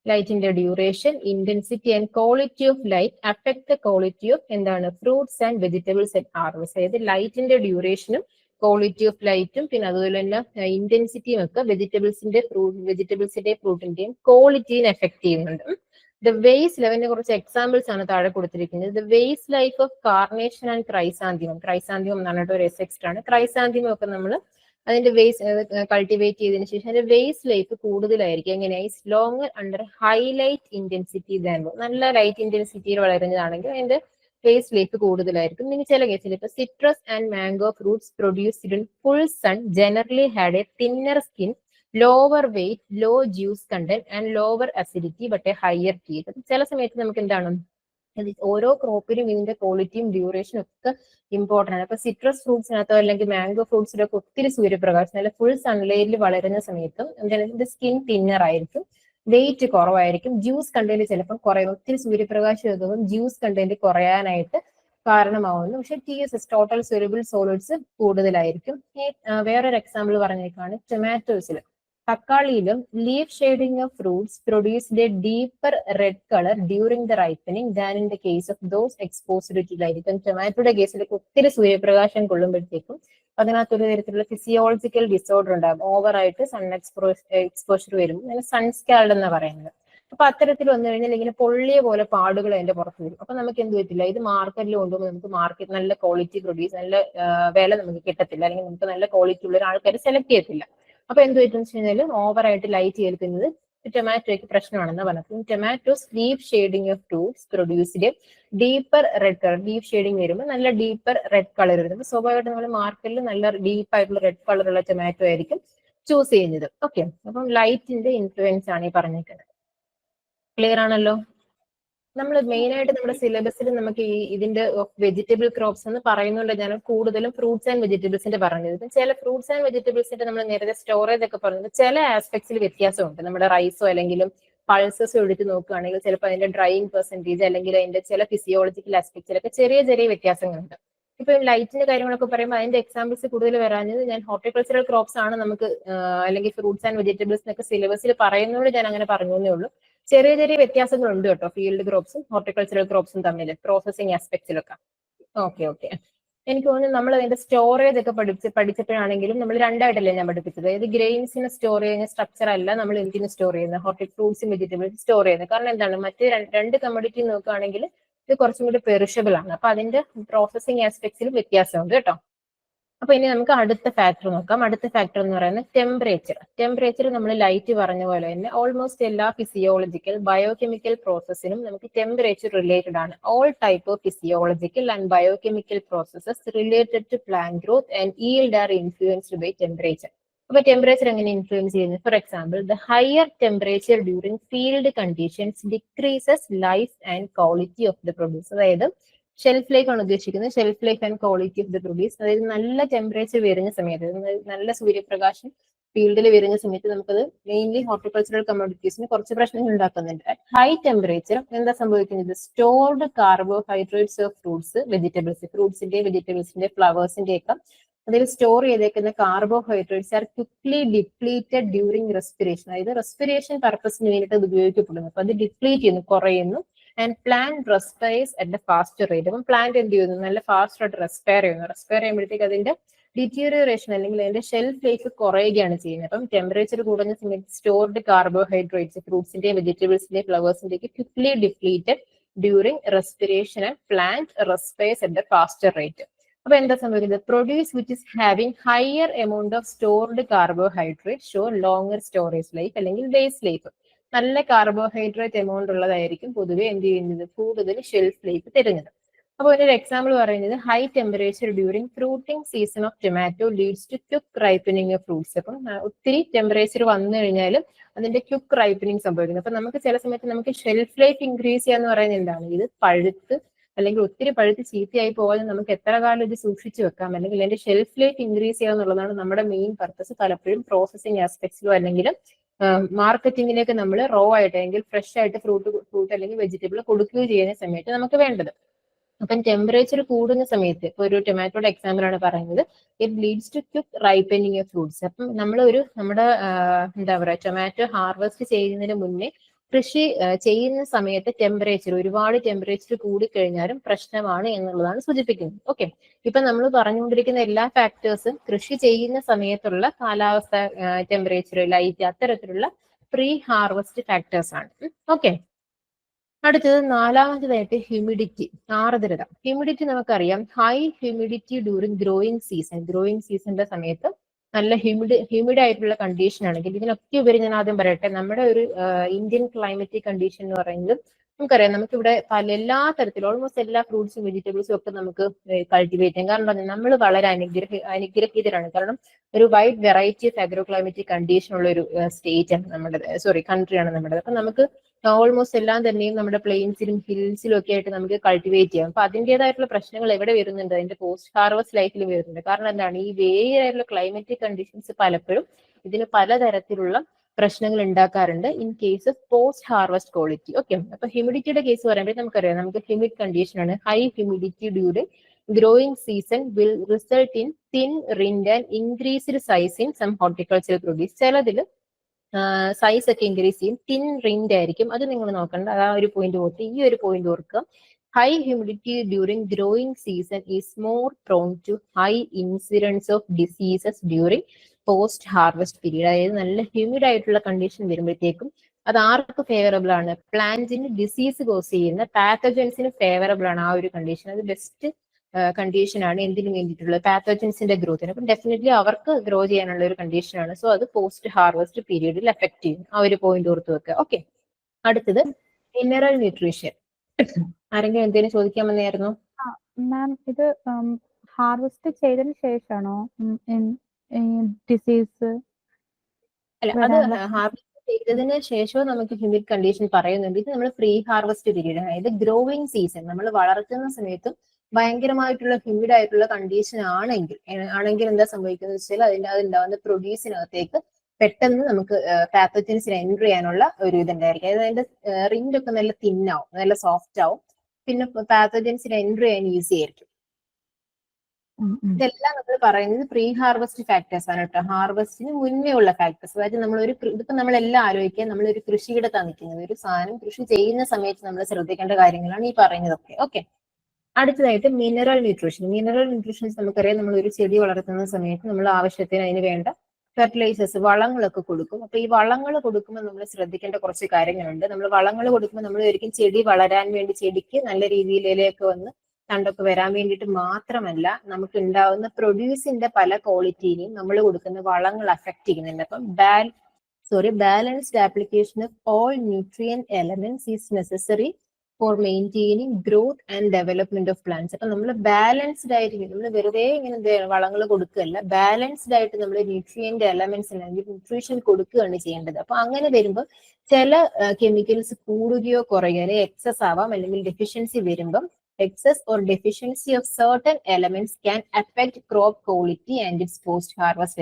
ലൈറ്റിന്റെ duration, intensity and quality of light affect the quality of എന്താണ് fruits and vegetables at harvest. അതായത് ലൈറ്റിന്റെ ഡ്യൂറേഷനും ക്വാളിറ്റി ഓഫ് ലൈറ്റും പിന്നെ അതുപോലെ തന്നെ ഇന്റൻസിറ്റിയും ഒക്കെ വെജിറ്റബിൾസിന്റെ ഫ്രൂട്ടിന്റെയും ക്വാളിറ്റിനെ എഫക്ട് ചെയ്യുന്നുണ്ട്. ദ വേസ് ലെവലിനെ കുറച്ച് എക്സാമ്പിൾസ് ആണ് താഴെ കൊടുത്തിരിക്കുന്നത്. The vase life of carnation and ക്രൈസാന്തിമം. ക്രൈസാന്തിമം എന്ന് പറഞ്ഞിട്ട് ഒരു എക്സ്ട്രാ ആണ്. ക്രൈസാന്തിമം ഒക്കെ നമ്മൾ അതിന്റെ വേസ് കൾട്ടിവേറ്റ് ചെയ്തതിനു ശേഷം അതിന്റെ വേസ് ലൈഫ് കൂടുതലായിരിക്കും. എങ്ങനെയായി? Longer under high light intensity than. നല്ല ലൈറ്റ് ഇന്റൻസിറ്റിയിൽ വളരുന്നതാണെങ്കിൽ അതിന്റെ വേസ് ലൈഫ് കൂടുതലായിരിക്കും. ഇനി ചില കേസിൽ ഇപ്പൊ citrus and mango fruits produced in full sun generally had a thinner skin, lower weight, low juice content and lower acidity but a higher teeth. ചില സമയത്ത് നമുക്ക് എന്താണ് ഓരോ ക്രോപ്പിലും ഇതിന്റെ ക്വാളിറ്റിയും ഡ്യൂറേഷനും ഒക്കെ ഇമ്പോർട്ടന്റ് ആണ്. അപ്പൊ സിട്രസ് ഫ്രൂട്ട്സിനകത്തോ അല്ലെങ്കിൽ മാംഗോ ഫ്രൂട്ട്സിലൊക്കെ ഒത്തിരി സൂര്യപ്രകാശം, നല്ല ഫുൾ സൺലൈറ്റിൽ വളരുന്ന സമയത്തും ഇതിന്റെ സ്കിൻ തിന്നർ ആയിരിക്കും, വെയിറ്റ് കുറവായിരിക്കും, ജ്യൂസ് കണ്ടന്റ് ചിലപ്പോൾ കുറയും. ഒത്തിരി സൂര്യപ്രകാശം എത്തുമ്പോൾ ജ്യൂസ് കണ്ടന്റ് കുറയാനായിട്ട് കാരണമാവുന്നു. പക്ഷെ TSS, ടോട്ടൽ സൊല്യൂബിൾ സോളിഡ്സ് കൂടുതലായിരിക്കും. വേറൊരു എക്സാമ്പിൾ പറഞ്ഞേക്കാണ് ടൊമാറ്റോസിൽ. തക്കാളിയിലും leaf shading of fruits produced a deeper red colour during the ripening than in the case of those exposed to light. ഇപ്പം ടൊമാറ്റോയുടെ കേസിലേക്ക് ഒത്തിരി സൂര്യപ്രകാശം കൊള്ളുമ്പോഴത്തേക്കും അതിനകത്ത് ഒരു തരത്തിലുള്ള ഫിസിയോളജിക്കൽ ഡിസോർഡർ ഉണ്ടാകും. ഓവറായിട്ട് സൺ എക്സ്പോഷർ വരും, അങ്ങനെ സൺസ്കാൽഡ് എന്ന് പറയുന്നത്. അപ്പൊ അത്തരത്തിൽ വന്നു കഴിഞ്ഞാൽ ഇങ്ങനെ പൊള്ളിയ പോലെ പാടുകൾ അതിന്റെ പുറത്ത് വരും. അപ്പൊ നമുക്ക് എന്ത് പറ്റില്ല, ഇത് മാർക്കറ്റിൽ കൊണ്ടുപോകുമ്പോൾ നമുക്ക് മാർക്കറ്റ് നല്ല ക്വാളിറ്റി പ്രൊഡ്യൂസ്, നല്ല വില നമുക്ക് കിട്ടത്തില്ല, അല്ലെങ്കിൽ നമുക്ക് നല്ല ക്വാളിറ്റി ഉള്ള ആൾക്കാർ സെലക്ട് ചെയ്യത്തില്ല. അപ്പൊ എന്ത് പറ്റും വെച്ച് കഴിഞ്ഞാൽ ഓവറായിട്ട് ലൈറ്റ് ഏൽക്കുന്നത് ടൊമാറ്റോയ്ക്ക് പ്രശ്നമാണെന്ന് പറഞ്ഞു. Tomatoes leaf shading of fruits produced deeper red colour. Leaf shading വരുമ്പോൾ നല്ല ഡീപ്പർ റെഡ് കളർ വരുന്നത്. സ്വാഭാവികമായിട്ട് നമ്മൾ മാർക്കറ്റിൽ നല്ല ഡീപ്പ് ആയിട്ടുള്ള റെഡ് കളറുള്ള ടൊമാറ്റോ ആയിരിക്കും ചൂസ് ചെയ്യുന്നത്. ഓക്കെ, അപ്പം ലൈറ്റിന്റെ ഇൻഫ്ലുവൻസ് ആണ് ഈ പറഞ്ഞിരിക്കുന്നത്. ക്ലിയർ ആണല്ലോ? നമ്മൾ മെയിൻ ആയിട്ട് നമ്മുടെ സിലബസിൽ നമുക്ക് ഇതിന്റെ വെജിറ്റബിൾ ക്രോപ്സ് എന്ന് പറയുന്നുണ്ട്. ഞാൻ കൂടുതലും ഫ്രൂട്ട്സ് ആൻഡ് വെജിറ്റബിൾസിന്റെ പറഞ്ഞത്. ഇപ്പം ചില ഫ്രൂട്ട്സ് ആൻഡ് വെജിറ്റബിൾസിന്റെ നമ്മൾ നേരത്തെ സ്റ്റോറേജ് ഒക്കെ പറഞ്ഞത് ചില ആസ്പെക്ട്സിൽ വ്യത്യാസമുണ്ട്. നമ്മുടെ റൈസോ അല്ലെങ്കിലും പൾസസോ എടുത്ത് നോക്കുകയാണെങ്കിൽ ചിലപ്പോൾ അതിന്റെ ഡ്രൈയിങ് പെർസെന്റേജ് അല്ലെങ്കിൽ അതിന്റെ ചില ഫിസിയോളജിക്കൽ ആസ്പെക്ട്സിലൊക്കെ ചെറിയ ചെറിയ വ്യത്യാസങ്ങളുണ്ട്. ഇപ്പൊ ലൈറ്റിന്റെ കാര്യങ്ങളൊക്കെ പറയുമ്പോൾ അതിന്റെ എക്സാമ്പിൾസ് കൂടുതൽ വരാഞ്ഞത് ഞാൻ ഹോർട്ടിക്കൾച്ചറൽ ക്രോപ്സ് ആണ് നമുക്ക് അല്ലെങ്കിൽ ഫ്രൂട്ട്സ് ആൻഡ് വെജിറ്റബിൾസ് എന്നൊക്കെ സിലബസിൽ പറയുന്നതുകൊണ്ട് ഞാൻ അങ്ങനെ പറഞ്ഞേ ഉള്ളൂ. ചെറിയ ചെറിയ വ്യത്യാസങ്ങളുണ്ട് കേട്ടോ ഫീൽഡ് ക്രോപ്സും ഹോർട്ടിക്കൾച്ചറൽ ക്രോപ്സും തമ്മിൽ പ്രോസസിങ് ആസ്പെക്ട്സിലൊക്കെ. ഓക്കെ. എനിക്ക് തോന്നുന്നു നമ്മൾ അതിന്റെ സ്റ്റോറേജ് ഒക്കെ പഠിച്ചപ്പോഴാണെങ്കിലും നമ്മൾ രണ്ടായിട്ടല്ലേ ഞാൻ പഠിപ്പിച്ചത്. അതായത് ഗ്രെയിൻസിനെ സ്റ്റോർ ചെയ്യുന്ന സ്ട്രക്ചർ അല്ല നമ്മൾ എന്തിനു സ്റ്റോർ ചെയ്യുന്നത്, ഫ്രൂട്ട്സും വെജിറ്റബിൾസും സ്റ്റോർ ചെയ്യുന്നത്. കാരണം എന്താണ്, മറ്റ് രണ്ട് കമ്മോഡിറ്റി നോക്കുകയാണെങ്കിൽ ഇത് കുറച്ചും കൂടി പെറിഷബിൾ ആണ്. അപ്പൊ അതിന്റെ പ്രോസസിങ് ആസ്പെക്ട്സിലും വ്യത്യാസമുണ്ട് കേട്ടോ. അപ്പൊ ഇനി നമുക്ക് അടുത്ത ഫാക്ടർ നോക്കാം. അടുത്ത ഫാക്ടർ എന്ന് പറയുന്നത് ടെമ്പറേച്ചർ നമ്മൾ ലൈറ്റ് പറഞ്ഞ പോലെ തന്നെ ഓൾമോസ്റ്റ് എല്ലാ ഫിസിയോളജിക്കൽ ബയോകെമിക്കൽ പ്രോസസ്സിനും നമുക്ക് ടെമ്പറേച്ചർ റിലേറ്റഡ് ആണ്. All type of physiological and biochemical processes related to plant growth and yield are influenced by temperature. അപ്പൊ ടെമ്പറേച്ചർ എങ്ങനെ ഇൻഫ്ലുവൻസ് ചെയ്യുന്നത്? For example, the higher temperature during field conditions decreases life and quality of the produce. അതായത് shelf life ആണ് ഉദ്ദേശിക്കുന്നത്. Shelf life and quality of the produce. അതായത് നല്ല temperature വരുന്ന സമയത്ത്, നല്ല സൂര്യപ്രകാശം ഫീൽഡിൽ വരുന്ന സമയത്ത് നമുക്കത് മെയിൻലി ഹോർട്ടിക്കൾച്ചറൽ കമ്മോഡിറ്റീസിന് കുറച്ച് പ്രശ്നങ്ങൾ ഉണ്ടാക്കുന്നുണ്ട്. ഹൈ ടെമ്പറേച്ചർ എന്താ സംഭവിക്കുന്നത്? സ്റ്റോർഡ് കാർബോഹൈഡ്രേറ്റ്സ് ഓഫ് ഫ്രൂട്ട്സ്, ഫ്രൂട്ട്സിന്റെ വെജിറ്റബിൾസിന്റെ ഫ്ലവേഴ്സിന്റെ ഒക്കെ അതിൽ സ്റ്റോർ ചെയ്തേക്കുന്ന carbohydrates are quickly depleted during respiration. അതായത് റെസ്പിറേഷൻ പർപ്പസിന് വേണ്ടിയിട്ട് അത് ഉപയോഗിക്കപ്പെടുന്നു. അപ്പൊ അത് ഡിപ്ലീറ്റ് ചെയ്യുന്നു, കുറയുന്നു. And plant respires at the fast rate. അപ്പം പ്ലാന്റ് എന്ത് ചെയ്യുന്നു? നല്ല ഫാസ്റ്റ് ആയിട്ട് റെസ്പയർ ചെയ്യുമ്പോഴത്തേക്ക് അതിന്റെ ഡിറ്റീരിയറേഷൻ അല്ലെങ്കിൽ അതിന്റെ ഷെൽഫ് ലൈഫ് കുറയുകയാണ് ചെയ്യുന്നത്. അപ്പം ടെമ്പറേച്ചർ കൂടുന്ന സമയത്ത് സ്റ്റോർഡ് കാർബോഹൈഡ്രേറ്റ്സ് ഫ്രൂട്ട്സിന്റെയും വെജിറ്റബിൾസിന്റെയും ഫ്ലവേഴ്സിന്റെയും quickly depleted during respiration and plant respires at the faster rate. അപ്പൊ എന്താ സംഭവിക്കുന്നത്? Produce which is having higher amount of stored carbohydrate show longer storage life അല്ലെങ്കിൽ ബേസ് ലൈഫ്. നല്ല കാർബോഹൈഡ്രേറ്റ് എമൗണ്ട് ഉള്ളതായിരിക്കും പൊതുവെ എന്ത് ചെയ്യുന്നത്? കൂടുതൽ ഷെൽഫ് ലൈഫ് തരുന്നത്. അപ്പോൾ ഒരു എക്സാമ്പിൾ പറയുന്നത് high temperature during fruiting season of tomato leads to quick ripening of fruits. അപ്പം ഒത്തിരി ടെമ്പറേച്ചർ വന്നു കഴിഞ്ഞാലും അതിന്റെ ക്വിക്ക് റൈപ്പനിങ് സംഭവിക്കുന്നു. അപ്പൊ നമുക്ക് ചില സമയത്ത് നമുക്ക് ഷെൽഫ് ലൈഫ് ഇൻക്രീസ് ചെയ്യാന്ന് പറയുന്നത് എന്താണ്, ഇത് പഴുത്ത് അല്ലെങ്കിൽ ഒത്തിരി പഴുത്ത് ചീത്തയായി പോകാതെ നമുക്ക് എത്ര കാലം ഇത് സൂക്ഷിച്ചു വെക്കാം, അല്ലെങ്കിൽ അതിന്റെ ഷെൽഫ് ലൈഫ് ഇൻക്രീസ് ചെയ്യുക എന്നുള്ളതാണ് നമ്മുടെ മെയിൻ പർപ്പസ്. പലപ്പോഴും പ്രോസസിങ് ആസ്പെക്ട്സിലോ അല്ലെങ്കിൽ മാർക്കറ്റിംഗിലേക്ക് നമ്മൾ റോ ആയിട്ട് അല്ലെങ്കിൽ ഫ്രഷ് ആയിട്ട് ഫ്രൂട്ട് അല്ലെങ്കിൽ വെജിറ്റബിൾ കൊടുക്കുകയോ ചെയ്യുന്ന സമയത്ത് നമുക്ക് വേണ്ടത്. അപ്പം ടെമ്പറേച്ചർ കൂടുന്ന സമയത്ത് ഇപ്പൊ ഒരു ടൊമാറ്റോയുടെ എക്സാമ്പിൾ ആണ് പറയുന്നത്, it leads to quick ripening of fruits. അപ്പം നമ്മുടെ എന്താ പറയുക ടൊമാറ്റോ ഹാർവെസ്റ്റ് ചെയ്യുന്നതിന് മുന്നേ കൃഷി ചെയ്യുന്ന സമയത്ത് ടെമ്പറേച്ചർ ഒരുപാട് ടെമ്പറേച്ചർ കൂടിക്കഴിഞ്ഞാലും പ്രശ്നമാണ് എന്നുള്ളതാണ് സൂചിപ്പിക്കുന്നത്. ഓക്കെ, ഇപ്പൊ നമ്മൾ പറഞ്ഞുകൊണ്ടിരിക്കുന്ന എല്ലാ ഫാക്ടേഴ്സും കൃഷി ചെയ്യുന്ന സമയത്തുള്ള കാലാവസ്ഥ, ടെമ്പറേച്ചർ, ലൈറ്റ്, അത്തരത്തിലുള്ള പ്രീ ഹാർവെസ്റ്റ് ഫാക്ടേഴ്സ് ആണ്. ഓക്കെ, അടുത്തത് നാലാമതായിട്ട് ഹ്യൂമിഡിറ്റി, ആർദ്രത. ഹ്യൂമിഡിറ്റി നമുക്കറിയാം, ഹൈ ഹ്യൂമിഡിറ്റി ഡ്യൂറിങ് ഗ്രോയിങ് സീസണിന്റെ സമയത്ത് നല്ല ഹ്യൂമിഡ് ആയിട്ടുള്ള കണ്ടീഷൻ ആണെങ്കിൽ, ഇതിനൊക്കെ ഉപരി ഞാൻ ആദ്യം പറയട്ടെ, നമ്മുടെ ഒരു ഇന്ത്യൻ ക്ലൈമറ്റിക് കണ്ടീഷൻ എന്ന് പറയുന്നത് നമുക്കറിയാം, നമുക്കിവിടെ എല്ലാ തരത്തിലും ഓൾമോസ്റ്റ് എല്ലാ ഫ്രൂട്ട്സും വെജിറ്റബിൾസും ഒക്കെ നമുക്ക് കൾട്ടിവേറ്റ് ചെയ്യാം. കാരണം നമ്മൾ വളരെ അനുഗ്രഹീതരാണ്. കാരണം ഒരു wide variety of agro climatic condition ഉള്ള ഒരു സ്റ്റേറ്റ് ആണ് നമ്മുടെ കൺട്രിയാണ് നമ്മുടെ. അപ്പൊ നമുക്ക് ഓൾമോസ്റ്റ് എല്ലാം തന്നെയും നമ്മുടെ പ്ലെയിൻസിലും ഹിൽസിലും ഒക്കെ ആയിട്ട് നമുക്ക് കൾട്ടിവേറ്റ് ചെയ്യാം. അപ്പൊ അതിൻ്റെതായിട്ടുള്ള പ്രശ്നങ്ങൾ എവിടെ വരുന്നുണ്ട്, അതിന്റെ പോസ്റ്റ് ഹാർവസ്റ്റ് ലൈഫിൽ വരുന്നുണ്ട്. കാരണം എന്താണ്, ഈ വേരിയഡ് ആയിട്ടുള്ള ക്ലൈമറ്റിക് കണ്ടീഷൻസ് പലപ്പോഴും ഇതിന് പലതരത്തിലുള്ള പ്രശ്നങ്ങൾ ഉണ്ടാക്കാറുണ്ട് in case of post harvest quality. Okay, അപ്പൊ ഹ്യൂമിഡിറ്റിയുടെ കേസ് പറയുമ്പോൾ നമുക്കറിയാം, നമുക്ക് ഹ്യൂമിഡ് കണ്ടീഷൻ ആണ്. High humidity during growing season will result in thin rind and increased size in some horticulture produce. ചിലതിൽ സൈസ് ഒക്കെ ഇൻക്രീസ് ചെയ്യും, തിൻ റിൻഡ് ആയിരിക്കും. അത് നിങ്ങൾ നോക്കണ്ട, ആ ഒരു പോയിന്റ് ഓർത്ത് ഈ ഒരു പോയിന്റ് ഓർക്കുക. High humidity during growing season is more prone to high incidence of diseases during post harvest period. അതായത് നല്ല ഹ്യൂമിഡ് ആയിട്ടുള്ള കണ്ടീഷൻ വരുമ്പോഴത്തേക്കും അത് ആർക്ക് ഫേവറബിൾ ആണ്, പ്ലാന്റിന് ഡിസീസ് കോസ് ചെയ്യുന്ന പാത്തജൻസിന് ഫേവറബിൾ ആണ് ആ ഒരു കണ്ടീഷൻ. അത് ബെസ്റ്റ് കണ്ടീഷൻ ആണ് എന്തിനു വേണ്ടിയിട്ടുള്ളത്, പാത്തോജൻസിന്റെ ഗ്രോത്തിന്. അപ്പം ഡെഫിനറ്റ്ലി അവർക്ക് ഗ്രോ ചെയ്യാനുള്ള ഒരു കണ്ടീഷൻ ആണ്. സോ അത് പോസ്റ്റ് ഹാർവെസ്റ്റ് പീരീഡിൽ എഫക്ട് ചെയ്യും. ആ ഒരു പോയിന്റ് ഓർത്ത് വെക്കുക. ഓക്കെ, അടുത്തത് മിനറൽ ന്യൂട്രീഷൻ. ആരെങ്കിലും എന്തെങ്കിലും ചോദിക്കാൻ വന്നായിരുന്നു? മാം, ഇത് ഹാർവെസ്റ്റ് ചെയ്തതിന് ശേഷമാണോ ഡിസീസ്? അല്ല, അത് ഹാർവെസ്റ്റ് ചെയ്തതിന് ശേഷവും നമുക്ക് ഹ്യൂമിഡ് കണ്ടീഷൻ പറയുന്നുണ്ട്. ഇത് നമ്മൾ പ്രീ ഹാർവെസ്റ്റ് പീരീഡ്, അതായത് ഗ്രോയിങ് സീസൺ നമ്മൾ വളർത്തുന്ന സമയത്തും ഭയങ്കരമായിട്ടുള്ള ഹ്യൂമിഡ് ആയിട്ടുള്ള കണ്ടീഷൻ ആണെങ്കിൽ എന്താ സംഭവിക്കുന്നത് വെച്ചാൽ അതുണ്ടാവുന്ന പ്രൊഡ്യൂസിനകത്തേക്ക് പെട്ടെന്ന് നമുക്ക് പാത്തോജൻസിന് എൻട്രി ചെയ്യാനുള്ള ഒരു ഇതുണ്ടായിരിക്കും. അതായത് അതിന്റെ റിൻഡ് ഒക്കെ നല്ല തിന്നാവും, നല്ല സോഫ്റ്റ് ആവും. പിന്നെ പാത്തോജൻസിന് എൻട്രി ചെയ്യാൻ ഈസി ആയിരിക്കും. ഇതെല്ലാം നമ്മൾ പറയുന്നത് പ്രീ ഹാർവെസ്റ്റ് ഫാക്ടേഴ്സ് ആണ് കേട്ടോ, ഹാർവെസ്റ്റിന് മുന്നേ ഉള്ള ഫാക്ടേഴ്സ്. അതായത് ഇതിപ്പോ നമ്മളെല്ലാം ആലോചിക്കുക, നമ്മളൊരു കൃഷിയിടത്താണ് നിൽക്കുന്നത്, ഒരു സാധനം കൃഷി ചെയ്യുന്ന സമയത്ത് നമ്മൾ ശ്രദ്ധിക്കേണ്ട കാര്യങ്ങളാണ് ഈ പറയുന്നതൊക്കെ. ഓക്കെ, അടുത്തതായിട്ട് മിനറൽ ന്യൂട്രീഷൻ. മിനറൽ ന്യൂട്രീഷൻസ് നമുക്കറിയാം, നമ്മൾ ഒരു ചെടി വളർത്തുന്ന സമയത്ത് നമ്മൾ ആവശ്യത്തിന് അതിന് വേണ്ട ഫെർട്ടിലൈസേഴ്സ്, വളങ്ങളൊക്കെ കൊടുക്കും. അപ്പൊ ഈ വളങ്ങൾ കൊടുക്കുമ്പോൾ നമ്മൾ ശ്രദ്ധിക്കേണ്ട കുറച്ച് കാര്യങ്ങളുണ്ട്. നമ്മൾ വളങ്ങൾ കൊടുക്കുമ്പോൾ നമ്മൾ ഒരിക്കലും ചെടി വളരാൻ വേണ്ടി, ചെടിക്ക് നല്ല രീതിയിലേക്ക് വന്ന് തണ്ടൊക്കെ വരാൻ വേണ്ടിയിട്ട് മാത്രമല്ല, നമുക്ക് ഉണ്ടാവുന്ന പ്രൊഡ്യൂസിന്റെ പല ക്വാളിറ്റിനെയും നമ്മൾ കൊടുക്കുന്ന വളങ്ങൾ അഫക്ട് ചെയ്യുന്നുണ്ട്. അപ്പം balanced application of all nutrient elements is necessary for maintaining growth and development of plants. അപ്പൊ നമ്മൾ ബാലൻസ്ഡ് ആയിരിക്കും, നമ്മൾ വെറുതെ ഇങ്ങനെ വളങ്ങൾ കൊടുക്കുകയല്ല, ബാലൻസ്ഡ് ആയിട്ട് നമ്മൾ ന്യൂട്രിയന്റ് എലമെന്റ്സ് അല്ലെങ്കിൽ ന്യൂട്രീഷൻ കൊടുക്കുകയാണ് ചെയ്യേണ്ടത്. അപ്പൊ അങ്ങനെ വരുമ്പോൾ ചില കെമിക്കൽസ് കൂടുകയോ കുറയുകയോ, അല്ലെങ്കിൽ എക്സസ് ആവാം, അല്ലെങ്കിൽ ഡെഫിഷ്യൻസി വരുമ്പം excess or deficiency of certain elements can affect crop quality and its post harvest.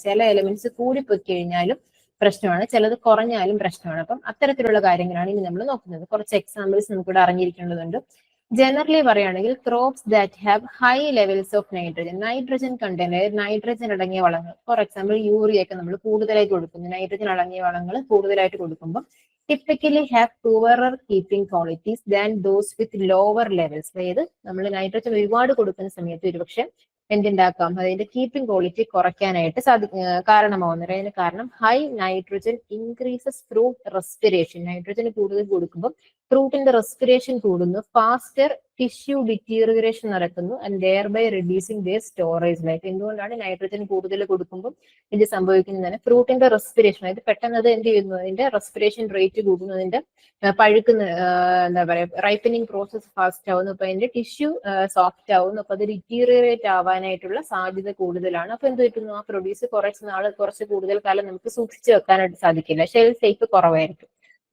ചില എലമെന്റ്സ് കൂടിപ്പോയി കഴിഞ്ഞാലും പ്രശ്നമാണ്, ചിലത് കുറഞ്ഞാലും പ്രശ്നമാണ്. അപ്പം അത്തരത്തിലുള്ള കാര്യങ്ങളാണ് ഇനി നമ്മൾ നോക്കുന്നത്. കുറച്ച് എക്സാമ്പിൾസ് നമുക്കിവിടെ അറിഞ്ഞിരിക്കേണ്ടതുണ്ട്. ജനറലി പറയുകയാണെങ്കിൽ crops that have high levels of nitrogen content, nitrogen അടങ്ങിയ വളങ്ങൾ, ഫോർ എക്സാമ്പിൾ യൂറിയ ഒക്കെ നമ്മൾ കൂടുതലായിട്ട് കൊടുക്കുന്നു, നൈട്രജൻ അടങ്ങിയ വളങ്ങൾ കൂടുതലായിട്ട് കൊടുക്കുമ്പോൾ typically have poorer keeping qualities than those with lower levels. അതായത് നമ്മൾ നൈട്രജൻ ഒരുപാട് കൊടുക്കുന്ന സമയത്ത് ഒരുപക്ഷെ എന്തുണ്ടാക്കാം, അതിന്റെ കീപ്പിംഗ് ക്വാളിറ്റി കുറയ്ക്കാനായിട്ട് കാരണമാവുന്നത്. അതിന് കാരണം high nitrogen increases through respiration. Nitrogen കൂടുതൽ കൊടുക്കുമ്പോൾ ഫ്രൂട്ടിന്റെ റെസ്പിറേഷൻ കൂടുന്നു, ഫാസ്റ്റർ ടിഷ്യൂ ഡിറ്റീറിയറേഷൻ നടക്കുന്നു, and thereby reducing their storage life. എന്തുകൊണ്ടാണ് നൈട്രജൻ കൂടുതൽ കൊടുക്കുമ്പോൾ ഇത് സംഭവിക്കുന്നതാണ്? ഫ്രൂട്ടിന്റെ റെസ്പിറേഷൻ, അതായത് പെട്ടെന്ന് അത് എന്ത് ചെയ്യുന്നു, അതിന്റെ റെസ്പിറേഷൻ റേറ്റ് കൂടുന്നു, അതിന്റെ പഴുക്കുന്ന എന്താ പറയുക റൈപ്പനിങ് പ്രോസസ് ഫാസ്റ്റ് ആവുന്നു, അപ്പൊ അതിന്റെ ടിഷ്യൂ സോഫ്റ്റ് ആവുന്നു, അപ്പൊ അത് ഡിറ്റീറിയറേറ്റ് ആവാനായിട്ടുള്ള സാധ്യത കൂടുതലാണ്. അപ്പൊ എന്ത് പറ്റുന്നു, ആ പ്രൊഡ്യൂസ് കുറച്ച് കൂടുതൽ കാലം നമുക്ക് സൂക്ഷിച്ചു വെക്കാനായിട്ട് സാധിക്കില്ല, ഷെൽഫ് ലൈഫ് കുറവായിരിക്കും.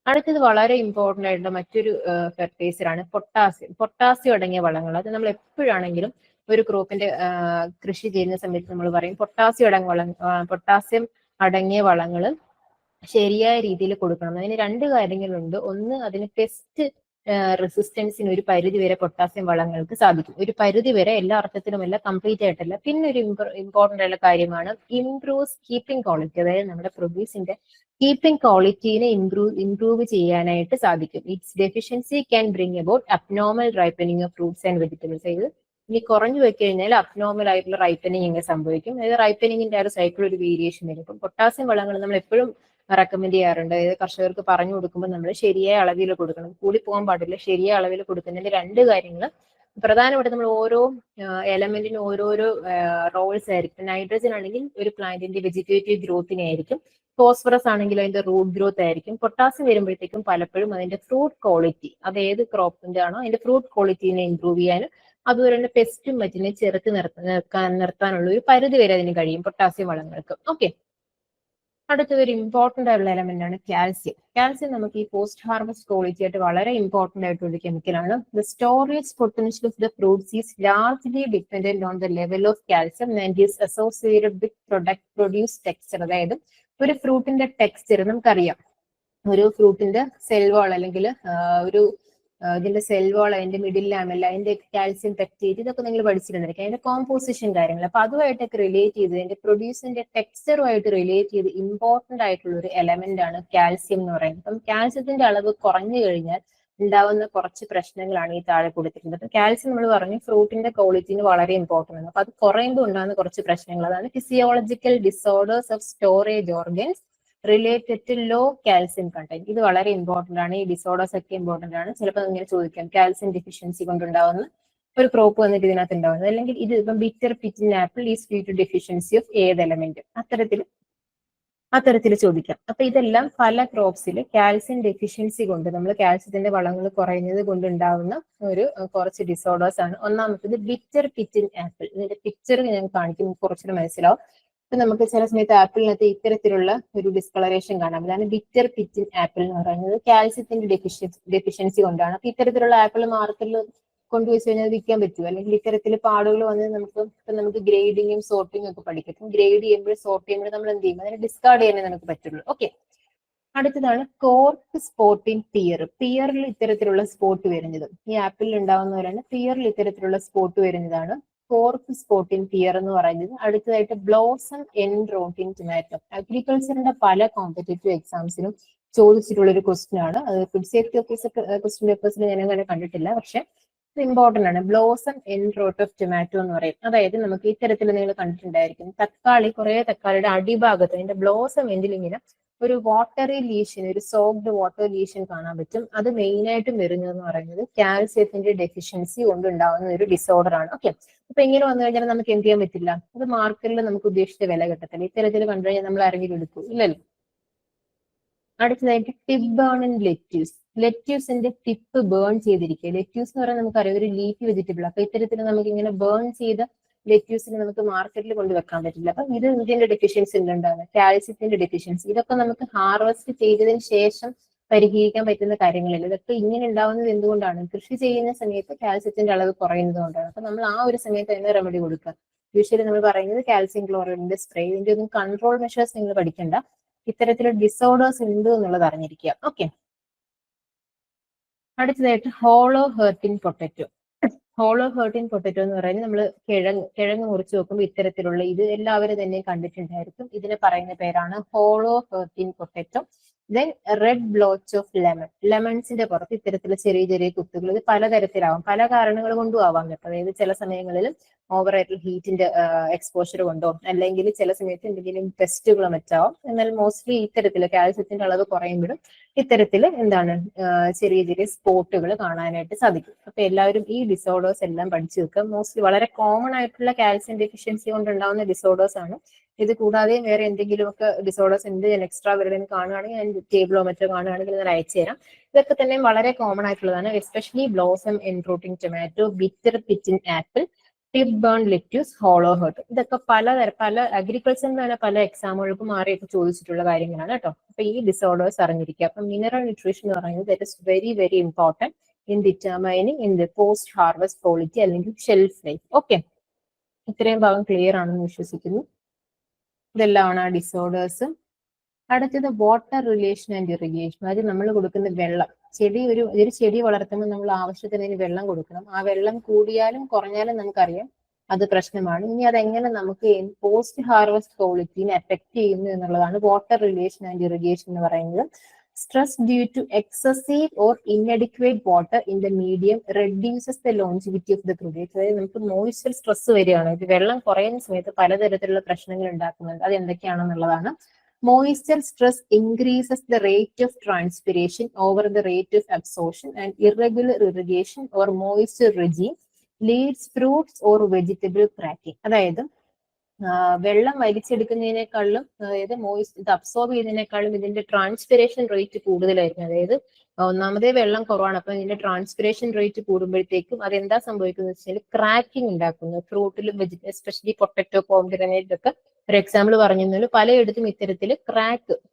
അടുത്തത് വളരെ ഇമ്പോർട്ടന്റ് ആയിട്ടുള്ള മറ്റൊരു ഫെർട്ടിലൈസർ ആണ് പൊട്ടാസ്യം. പൊട്ടാസ്യം അടങ്ങിയ വളങ്ങൾ, അത് നമ്മൾ എപ്പോഴാണെങ്കിലും ഒരു ക്രോപ്പിന്റെ കൃഷി ചെയ്യുന്ന സമയത്ത് നമ്മൾ പറയും പൊട്ടാസ്യം അടങ്ങിയ വളങ്ങൾ ശരിയായ രീതിയിൽ കൊടുക്കണം. അതിന് രണ്ട് കാര്യങ്ങളുണ്ട്. ഒന്ന്, അതിന് പെസ്റ്റ് റെസിസ്റ്റൻസിന് ഒരു പരിധി വരെ പൊട്ടാസ്യം വളങ്ങൾക്ക് സാധിക്കും, ഒരു പരിധി വരെ, എല്ലാ അർത്ഥത്തിലുമല്ല, കംപ്ലീറ്റ് ആയിട്ടല്ല. പിന്നെ ഒരു ഇമ്പോർട്ടന്റ് ആയിട്ടുള്ള കാര്യമാണ് ഇംപ്രൂവ്സ് കീപ്പിംഗ് ക്വാളിറ്റി, അതായത് നമ്മുടെ പ്രൊഡ്യൂസിന്റെ കീപ്പിംഗ് ക്വാളിറ്റീനെ ഇംപ്രൂവ് ചെയ്യാനായിട്ട് സാധിക്കും. It's deficiency can bring about abnormal ripening of fruits and vegetables. ഇത് ഇനി കുറഞ്ഞു വെച്ച് കഴിഞ്ഞാൽ അബ്നോർമൽ ആയിട്ടുള്ള റൈപ്പനിങ് ഇങ്ങനെ സംഭവിക്കും. അതായത് റൈപ്പനിങ്ങിന്റെ ആ ഒരു സൈക്കിൾ ഒരു വേരിയേഷൻ വരും. ഇപ്പം പൊട്ടാസ്യം വളങ്ങൾ നമ്മൾ എപ്പോഴും റെക്കമെൻഡ് ചെയ്യാറുണ്ട്. അതായത് കർഷകർക്ക് പറഞ്ഞു കൊടുക്കുമ്പോൾ നമ്മൾ ശരിയായ അളവിൽ കൊടുക്കണം, കൂടി പോകാൻ പാടില്ല, ശരിയായ അളവിൽ കൊടുക്കുന്നതിന്റെ രണ്ട് കാര്യങ്ങൾ പ്രധാനമായിട്ട് നമ്മൾ ഓരോ എലമെന്റിനും ഓരോരോ റോൾസ് ആയിരിക്കും. നൈട്രജൻ ആണെങ്കിൽ ഒരു പ്ലാന്റിന്റെ വെജിറ്റേറ്റീവ് ഗ്രോത്തിനായിരിക്കും, ഫോസ്ഫറസ് ആണെങ്കിൽ അതിന്റെ റൂട്ട് ഗ്രോത്ത് ആയിരിക്കും. പൊട്ടാസ്യം വരുമ്പോഴത്തേക്കും പലപ്പോഴും അതിന്റെ ഫ്രൂട്ട് ക്വാളിറ്റി, അത് ഏത് ക്രോപ്പിന്റെ ആണോ അതിന്റെ ഫ്രൂട്ട് ക്വാളിറ്റിനെ ഇംപ്രൂവ് ചെയ്യാനും അതുപോലെ തന്നെ പെസ്റ്റും മറ്റിനെ ചെറുത്ത് നിർത്താനുള്ള ഒരു പരിധി വരെ അതിന് കഴിയും പൊട്ടാസ്യം വളങ്ങൾക്ക്. ഓക്കെ, അടുത്തത് ഒരു ഇമ്പോർട്ടന്റ് ആയിട്ടുള്ള എലമെന്റ് ആണ് കാൽസ്യം. കാൽസ്യം നമുക്ക് ഈ പോസ്റ്റ് ഹാർവസ്റ്റ് ക്വാളിറ്റി ആയിട്ട് വളരെ ഇമ്പോർട്ടന്റ് ആയിട്ടുള്ള കെമിക്കലാണ്. The storage potential of the fruits is largely dependent on the level of calcium and is associated with produce texture. അതായത് ഒരു ഫ്രൂട്ടിന്റെ ടെക്സ്ചർ നമുക്കറിയാം. ഒരു ഫ്രൂട്ടിന്റെ സെൽ വാൾ അല്ലെങ്കിൽ ഒരു ഇതിന്റെ സെൽ വാൾ, അതിന്റെ മിഡിൽ ലാമല്ല, അതിന്റെ കാൽസ്യം പെക്ടേറ്റ്, ഇതൊക്കെ നിങ്ങൾ പഠിച്ചിട്ടുണ്ടായിരിക്കും, അതിന്റെ കോമ്പോസിഷൻ കാര്യങ്ങൾ. അപ്പൊ അതുമായിട്ടൊക്കെ റിലേറ്റ് ചെയ്ത് അതിന്റെ പ്രൊഡ്യൂസിന്റെ ടെക്സ്ചറുമായിട്ട് റിലേറ്റ് ചെയ്ത് ഇമ്പോർട്ടന്റ് ആയിട്ടുള്ള ഒരു എലമെന്റ് ആണ് കാൽസ്യം എന്ന് പറയുന്നത്. അപ്പം കാൽസ്യത്തിന്റെ അളവ് കുറഞ്ഞു കഴിഞ്ഞാൽ ഉണ്ടാവുന്ന കുറച്ച് പ്രശ്നങ്ങളാണ് ഈ താഴെ കൊടുത്തിട്ടുള്ളത്. അപ്പൊ കാൽസ്യം നമ്മൾ പറഞ്ഞു ഫ്രൂട്ടിന്റെ ക്വാളിറ്റിന് വളരെ ഇമ്പോർട്ടന്റ് ആണ്. അപ്പൊ അത് കുറയുമ്പോൾ ഉണ്ടാകുന്ന കുറച്ച് പ്രശ്നങ്ങൾ, അതാണ് physiological disorders of storage organs related to low calcium content. ഇത് വളരെ ഇമ്പോർട്ടന്റ് ആണ്. ഈ ഡിസോർഡേഴ്സ് ഒക്കെ ഇമ്പോർട്ടന്റ് ആണ്. ചിലപ്പോൾ ഇങ്ങനെ ചോദിക്കാം, കാൽസ്യം ഡെഫിഷ്യൻസി കൊണ്ടുണ്ടാവുന്ന ഒരു ക്രോപ്പ് വന്നിട്ട് ഇതിനകത്ത് ഉണ്ടാവുന്നത്, അല്ലെങ്കിൽ ഇത് ഇപ്പം bitter pit in apple is due to deficiency of ഏത് എലമെന്റ്, അത്തരത്തിൽ ചോദിക്കാം. അപ്പൊ ഇതെല്ലാം പല ക്രോപ്സിൽ കാൽസ്യം ഡെഫിഷ്യൻസി കൊണ്ട്, നമ്മൾ കാൽസ്യത്തിന്റെ വളങ്ങൾ കുറയുന്നത് കൊണ്ടുണ്ടാവുന്ന ഒരു കുറച്ച് ഡിസോർഡേഴ്സ് ആണ്. ഒന്നാമത്തത് ബിറ്റർ പിച്ചിൻ ആപ്പിൾ. ഇതിന്റെ പിക്ചർ ഞാൻ കാണിക്കും, കുറച്ചുകൂടെ മനസ്സിലാവും. ഇപ്പൊ നമുക്ക് ചില സമയത്ത് ആപ്പിളിനകത്ത് ഇത്തരത്തിലുള്ള ഒരു ഡിസ്കളറേഷൻ കാണാം. അതാണ് ബിറ്റർ പിച്ചിൻ ആപ്പിൾ എന്ന് പറയുന്നത്. കാൽസ്യത്തിന്റെ ഡെഫിഷ്യൻസി കൊണ്ടാണ്. അപ്പൊ ഇത്തരത്തിലുള്ള ആപ്പിൾ മാർക്കറ്റിൽ കൊണ്ടുവച്ച് കഴിഞ്ഞാൽ വിൽക്കാൻ പറ്റുമോ? അല്ലെങ്കിൽ ഇത്തരത്തിൽ പാടുകൾ വന്ന് നമുക്ക് ഗ്രേഡിങ്ങും സോർട്ടിങ്ങും ഒക്കെ പഠിക്കും. ഗ്രേഡ് ചെയ്യുമ്പോൾ സോർട്ട് ചെയ്യുമ്പോൾ നമ്മൾ എന്ത് ചെയ്യും, അതിനെ ഡിസ്കാർഡ് ചെയ്യാനേ നമുക്ക് പറ്റുള്ളൂ. ഓക്കെ, അടുത്തതാണ് കോർക്ക് സ്പോട്ട് ഇൻ പിയർ. പിയറിൽ ഇത്തരത്തിലുള്ള സ്പോട്ട് വരുന്നത്, ഈ ആപ്പിളിൽ ഉണ്ടാവുന്നവരാണ്. പിയറിൽ ഇത്തരത്തിലുള്ള സ്പോട്ട് വരുന്നതാണ് കോർക്ക് സ്പോട്ട് ഇൻ പിയർ എന്ന് പറയുന്നത്. അടുത്തതായിട്ട് blossom end rot in tomato. അഗ്രികൾച്ചറിന്റെ പല കോമ്പറ്റേറ്റീവ് എക്സാംസിനും ചോദിച്ചിട്ടുള്ള ഒരു ക്വസ്റ്റ്യൻ ആണ്. അത് ഫുഡ് സേഫ്റ്റി ഓഫീസർ ക്വസ്റ്റ്യൻ പേപ്പേഴ്സിൽ ഞാൻ അങ്ങനെ കണ്ടിട്ടില്ല, പക്ഷെ ഇമ്പോർട്ടന്റ് ആണ്. Blossom end rot of tomato എന്ന് പറയും. അതായത് നമുക്ക് ഇത്തരത്തിൽ നിങ്ങൾ കണ്ടിട്ടുണ്ടായിരിക്കും, തക്കാളി, കുറെ തക്കാളിയുടെ അടിഭാഗത്ത് അതിന്റെ ബ്ലോസം എൻഡിൽ ഇങ്ങനെ ഒരു വാട്ടറി ലീഷൻ, ഒരു സോക്ഡ് വാട്ടർ ലീഷൻ കാണാൻ പറ്റും. അത് മെയിൻ ആയിട്ടും വരുന്നതെന്ന് പറയുന്നത് കാൽസ്യത്തിന്റെ ഡെഫിഷ്യൻസി കൊണ്ടുണ്ടാവുന്ന ഒരു ഡിസോർഡർ ആണ്. ഓക്കെ, അപ്പൊ ഇങ്ങനെ വന്നു കഴിഞ്ഞാൽ നമുക്ക് എന്ത് ചെയ്യാൻ പറ്റില്ല, അത് മാർക്കറ്റിൽ നമുക്ക് ഉദ്ദേശിച്ച വില കിട്ടത്തില്ല. ഇത്തരത്തിൽ കണ്ടു കഴിഞ്ഞാൽ നമ്മൾ ആരെങ്കിലും എടുക്കും, ഇല്ലല്ലോ. അടുത്തതായിട്ട് ടിപ്പ് ബേൺ ഇൻ ലെറ്റ്യൂസ്. ലെറ്റ്യൂസിന്റെ ടിപ്പ് ബേൺ ചെയ്തിരിക്കുക. ലെറ്റ്യൂസ് എന്ന് പറയുന്നത് നമുക്കറിയാം ഒരു ലീഫി വെജിറ്റബിൾ. അപ്പൊ ഇത്തരത്തിൽ നമുക്ക് ഇങ്ങനെ ബേൺ ചെയ്ത ലെറ്റ്യൂസിന് നമുക്ക് മാർക്കറ്റിൽ കൊണ്ടുവെക്കാൻ പറ്റില്ല. അപ്പൊ ഇത് ഇതിന്റെ ഡെഫിഷ്യൻസി ഉണ്ടാകുന്നത്, കാൽസ്യത്തിന്റെ ഡെഫിഷ്യൻസി. ഇതൊക്കെ നമുക്ക് ഹാർവെസ്റ്റ് ചെയ്തതിന് ശേഷം പരിഹരിക്കാൻ പറ്റുന്ന കാര്യങ്ങളില്ല. ഇതൊക്കെ ഇങ്ങനെ ഉണ്ടാവുന്നത് എന്തുകൊണ്ടാണ്? കൃഷി ചെയ്യുന്ന സമയത്ത് കാൽസ്യത്തിന്റെ അളവ് കുറയുന്നത് കൊണ്ടാണ്. അപ്പൊ നമ്മൾ ആ ഒരു സമയത്ത് അതിന് റെമഡി കൊടുക്കുക. യൂഷ്വലി നമ്മൾ പറയുന്നത് കാൽസ്യം ക്ലോറൈഡിന്റെ സ്പ്രേ. ഇതിന്റെ ഒന്നും കൺട്രോൾ മെഷേഴ്സ് നിങ്ങൾ പഠിക്കണ്ട, ഇത്തരത്തിലുള്ള ഡിസോർഡേഴ്സ് ഉണ്ട് എന്നുള്ളത് അറിഞ്ഞിരിക്കുക. ഓക്കെ, അടുത്തതായിട്ട് hollow ഹെർട്ടിൻ potato. Hollow heart in potato എന്ന് പറയുന്നത് നമ്മൾ കിഴങ്ങ് മുറിച്ച് വെക്കുമ്പോൾ ഇത്തരത്തിലുള്ള ഇത് എല്ലാവരും തന്നെ കണ്ടിട്ടുണ്ടായിരിക്കും. ഇതിന് പറയുന്ന പേരാണ് hollow heart in potato. Then red blotch of ലെമൺസിന്റെ പുറത്ത് ഇത്തരത്തിലുള്ള ചെറിയ ചെറിയ കുത്തുകൾ. ഇത് പലതരത്തിലാവാം, പല കാരണങ്ങൾ കൊണ്ടും ആവാം കേട്ടോ. അതായത് ചില സമയങ്ങളിൽ ഓവറായിട്ടുള്ള ഹീറ്റിന്റെ എക്സ്പോഷർ കൊണ്ടോ അല്ലെങ്കിൽ ചില സമയത്ത് എന്തെങ്കിലും ടെസ്റ്റുകളോ മറ്റാവും. എന്നാൽ മോസ്റ്റ്ലി ഇത്തരത്തില് കാൽസ്യത്തിന്റെ അളവ് കുറയുമ്പോഴും ഇത്തരത്തില് എന്താണ് ചെറിയ ചെറിയ സ്പോട്ടുകൾ കാണാനായിട്ട് സാധിക്കും. അപ്പൊ എല്ലാവരും ഈ ഡിസോർഡേഴ്സ് എല്ലാം പഠിച്ചു വെക്കുക. മോസ്റ്റ്ലി വളരെ കോമൺ ആയിട്ടുള്ള കാൽസ്യം ഡെഫിഷ്യൻസി കൊണ്ടുണ്ടാവുന്ന ഡിസോർഡേഴ്സ് ആണ്. ഇത് കൂടാതെ വേറെ എന്തെങ്കിലുമൊക്കെ ഡിസോർഡേഴ്സ് എന്ത് ഞാൻ എക്സ്ട്രാ വരുന്നത് കാണുകയാണെങ്കിൽ ഞാൻ ടേബിളോ മറ്റോ കാണുകയാണെങ്കിൽ ഞാൻ അയച്ചു തരാം. ഇതൊക്കെ തന്നെ വളരെ കോമൺ ആയിട്ടുള്ളതാണ്. Especially blossom end rot in tomato, bitter pit in apple, tip burn lettuce, hollow heart. ഇതൊക്കെ പല അഗ്രികൾച്ചറിൽ തന്നെ പല എക്സാമുകൾക്ക് മാറിയൊക്കെ ചോദിച്ചിട്ടുള്ള കാര്യങ്ങളാണ് കേട്ടോ. അപ്പൊ ഈ ഡിസോർഡേഴ്സ് അറിഞ്ഞിരിക്കുക. അപ്പൊ മിനറൽ ന്യൂട്രീഷൻ എന്ന് പറയുന്നത് that is very very important in determining in the post harvest quality അല്ലെങ്കിൽ ഷെൽഫ് ലൈഫ്. ഓക്കെ, ഇത്രയും ഭാഗം ക്ലിയർ ആണെന്ന് വിശ്വസിക്കുന്നു. ഇതെല്ലാമാണ് ആ ഡിസോർഡേഴ്സ്. അടുത്തത് വാട്ടർ റിലേഷൻ ആൻഡ് ഇറിഗേഷൻ. അതായത് നമ്മൾ കൊടുക്കുന്ന വെള്ളം, ഒരു ചെടി വളർത്തുമ്പോൾ നമ്മൾ ആവശ്യത്തിന് വെള്ളം കൊടുക്കണം. ആ വെള്ളം കൂടിയാലും കുറഞ്ഞാലും നമുക്കറിയാം അത് പ്രശ്നമാണ്. ഇനി അതെങ്ങനെ നമുക്ക് പോസ്റ്റ് ഹാർവസ്റ്റ് ക്വാളിറ്റിനെ എഫക്ട് ചെയ്യുന്നു എന്നുള്ളതാണ് വാട്ടർ റിലേഷൻ ആൻഡ് ഇറിഗേഷൻ എന്ന് പറയുന്നത്. Stress due to excessive or inadequate water in the medium reduces the longevity of the produce. അതായത് നമുക്ക് മോയ്സ്ചർ സ്ട്രെസ് വരികയാണ്. ഇത് വെള്ളം കുറയുന്ന സമയത്ത് പലതരത്തിലുള്ള പ്രശ്നങ്ങൾ ഉണ്ടാക്കുന്നുണ്ട്. അത് എന്തൊക്കെയാണെന്നുള്ളതാണ്. Moisture stress increases the rate of transpiration over the rate of absorption, and irregular irrigation or moisture regime leads fruits or vegetable cracking. അതായത് വെള്ളം വലിച്ചെടുക്കുന്നതിനേക്കാളും അതായത് ഇത് അബ്സോർബ് ചെയ്യുന്നതിനേക്കാളും ഇതിന്റെ ട്രാൻസ്പിറേഷൻ റേറ്റ് കൂടുതലായിരിക്കും. അതായത് ഒന്നാമതേ വെള്ളം കുറവാണ്, അപ്പൊ ഇതിന്റെ ട്രാൻസ്പിറേഷൻ റേറ്റ് കൂടുമ്പോഴത്തേക്കും അതെന്താ സംഭവിക്കുന്നത് വെച്ചാൽ ക്രാക്കിംഗ് ഉണ്ടാക്കുന്നു. ഫ്രൂട്ടിലും എസ്പെഷ്യലി പൊട്ടറ്റോ, പോംഗ്രനേറ്റ് ഒക്കെ ഒരു എക്സാമ്പിൾ പറഞ്ഞാൽ പലയിടത്തും ഇത്തരത്തിൽ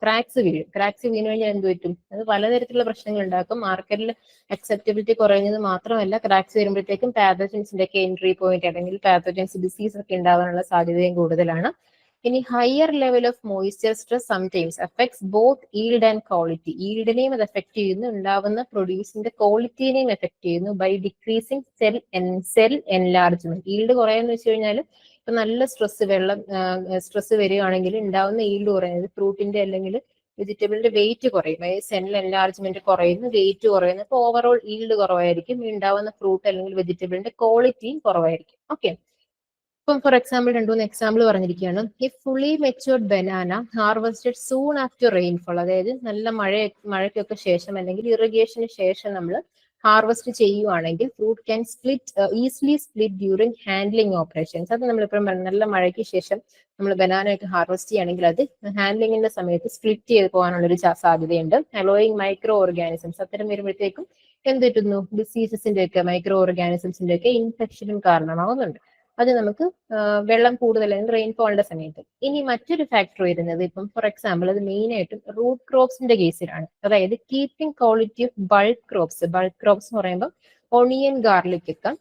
ക്രാക്സ് വീഴും. ക്രാക്സ് വീണ് കഴിഞ്ഞാൽ എന്ത് പറ്റും? അത് പലതരത്തിലുള്ള പ്രശ്നങ്ങൾ ഉണ്ടാക്കും. മാർക്കറ്റിൽ അക്സെപ്റ്റബിലിറ്റി കുറയുന്നത് മാത്രമല്ല, ക്രാക്സ് വരുമ്പോഴത്തേക്കും പാത്തോജൻസിന്റെ ഒക്കെ എൻട്രി പോയിന്റ് അല്ലെങ്കിൽ പാത്തോജൻസ് ഡിസീസ് ഒക്കെ ഉണ്ടാവാനുള്ള സാധ്യതയും കൂടുതലാണ്. ഇനി higher level of moisture stress sometimes affects both yield and quality. ഈൽഡിനെയും അത് എഫക്ട് ചെയ്യുന്നു, ഉണ്ടാവുന്ന പ്രൊഡ്യൂസിന്റെ ക്വാളിറ്റിനെയും എഫക്ട് ചെയ്യുന്നു by decreasing cell enlargement. Yield കുറയെന്ന് വെച്ച് കഴിഞ്ഞാൽ ഇപ്പൊ നല്ല സ്ട്രെസ് വരികയാണെങ്കിൽ ഉണ്ടാവുന്ന ഈൽഡ് കുറയുന്നത് ഫ്രൂട്ടിന്റെ അല്ലെങ്കിൽ വെജിറ്റബിളിന്റെ വെയിറ്റ് കുറയും. അതായത് സെൽ എൻലാർജ്മെന്റ് കുറയുന്നു, വെയിറ്റ് കുറയുന്നു. അപ്പൊ ഓവറോൾ ഈൽഡ് കുറവായിരിക്കും, ഉണ്ടാവുന്ന ഫ്രൂട്ട് അല്ലെങ്കിൽ വെജിറ്റബിളിന്റെ ക്വാളിറ്റിയും കുറവായിരിക്കും. ഓക്കെ, ഇപ്പം ഫോർ എക്സാമ്പിൾ 2-3 എക്സാമ്പിൾ പറഞ്ഞിരിക്കുകയാണ്. ഈ fully matured banana harvested soon after rainfall. അതായത് നല്ല മഴയ്ക്കൊക്കെ ശേഷം അല്ലെങ്കിൽ ഇറിഗേഷന് ശേഷം നമ്മൾ ഹാർവെസ്റ്റ് ചെയ്യുവാണെങ്കിൽ fruit can easily split during handling operations. അത് നമ്മളിപ്പം നല്ല മഴയ്ക്ക് ശേഷം നമ്മൾ ബനാനയൊക്കെ ഹാർവെസ്റ്റ് ചെയ്യുകയാണെങ്കിൽ അത് ഹാൻഡ്ലിങ്ങിന്റെ സമയത്ത് സ്പ്ലിറ്റ് ചെയ്ത് പോകാനുള്ളൊരു സാധ്യതയുണ്ട്. Allowing micro organisms. അത്തരം വരുമ്പോഴത്തേക്കും എന്ത് പറ്റുന്നു? ഡിസീസസിന്റെ ഒക്കെ മൈക്രോ ഓർഗാനിസംസിന്റെ ഒക്കെ ഇൻഫെക്ഷനും കാരണമാകുന്നുണ്ട്. അത് നമുക്ക് വെള്ളം കൂടുതൽ റെയിൻഫോളിന്റെ സമയത്ത്. ഇനി മറ്റൊരു ഫാക്ടർ വരുന്നത് ഇപ്പം ഫോർ എക്സാമ്പിൾ അത് മെയിൻ ആയിട്ടും റൂട്ട് ക്രോപ്സിന്റെ കേസിലാണ്. അതായത് keeping quality of bulk crops എന്ന് പറയുമ്പോൾ ഒണിയൻ, ഗാർലിക് ഒക്കെ.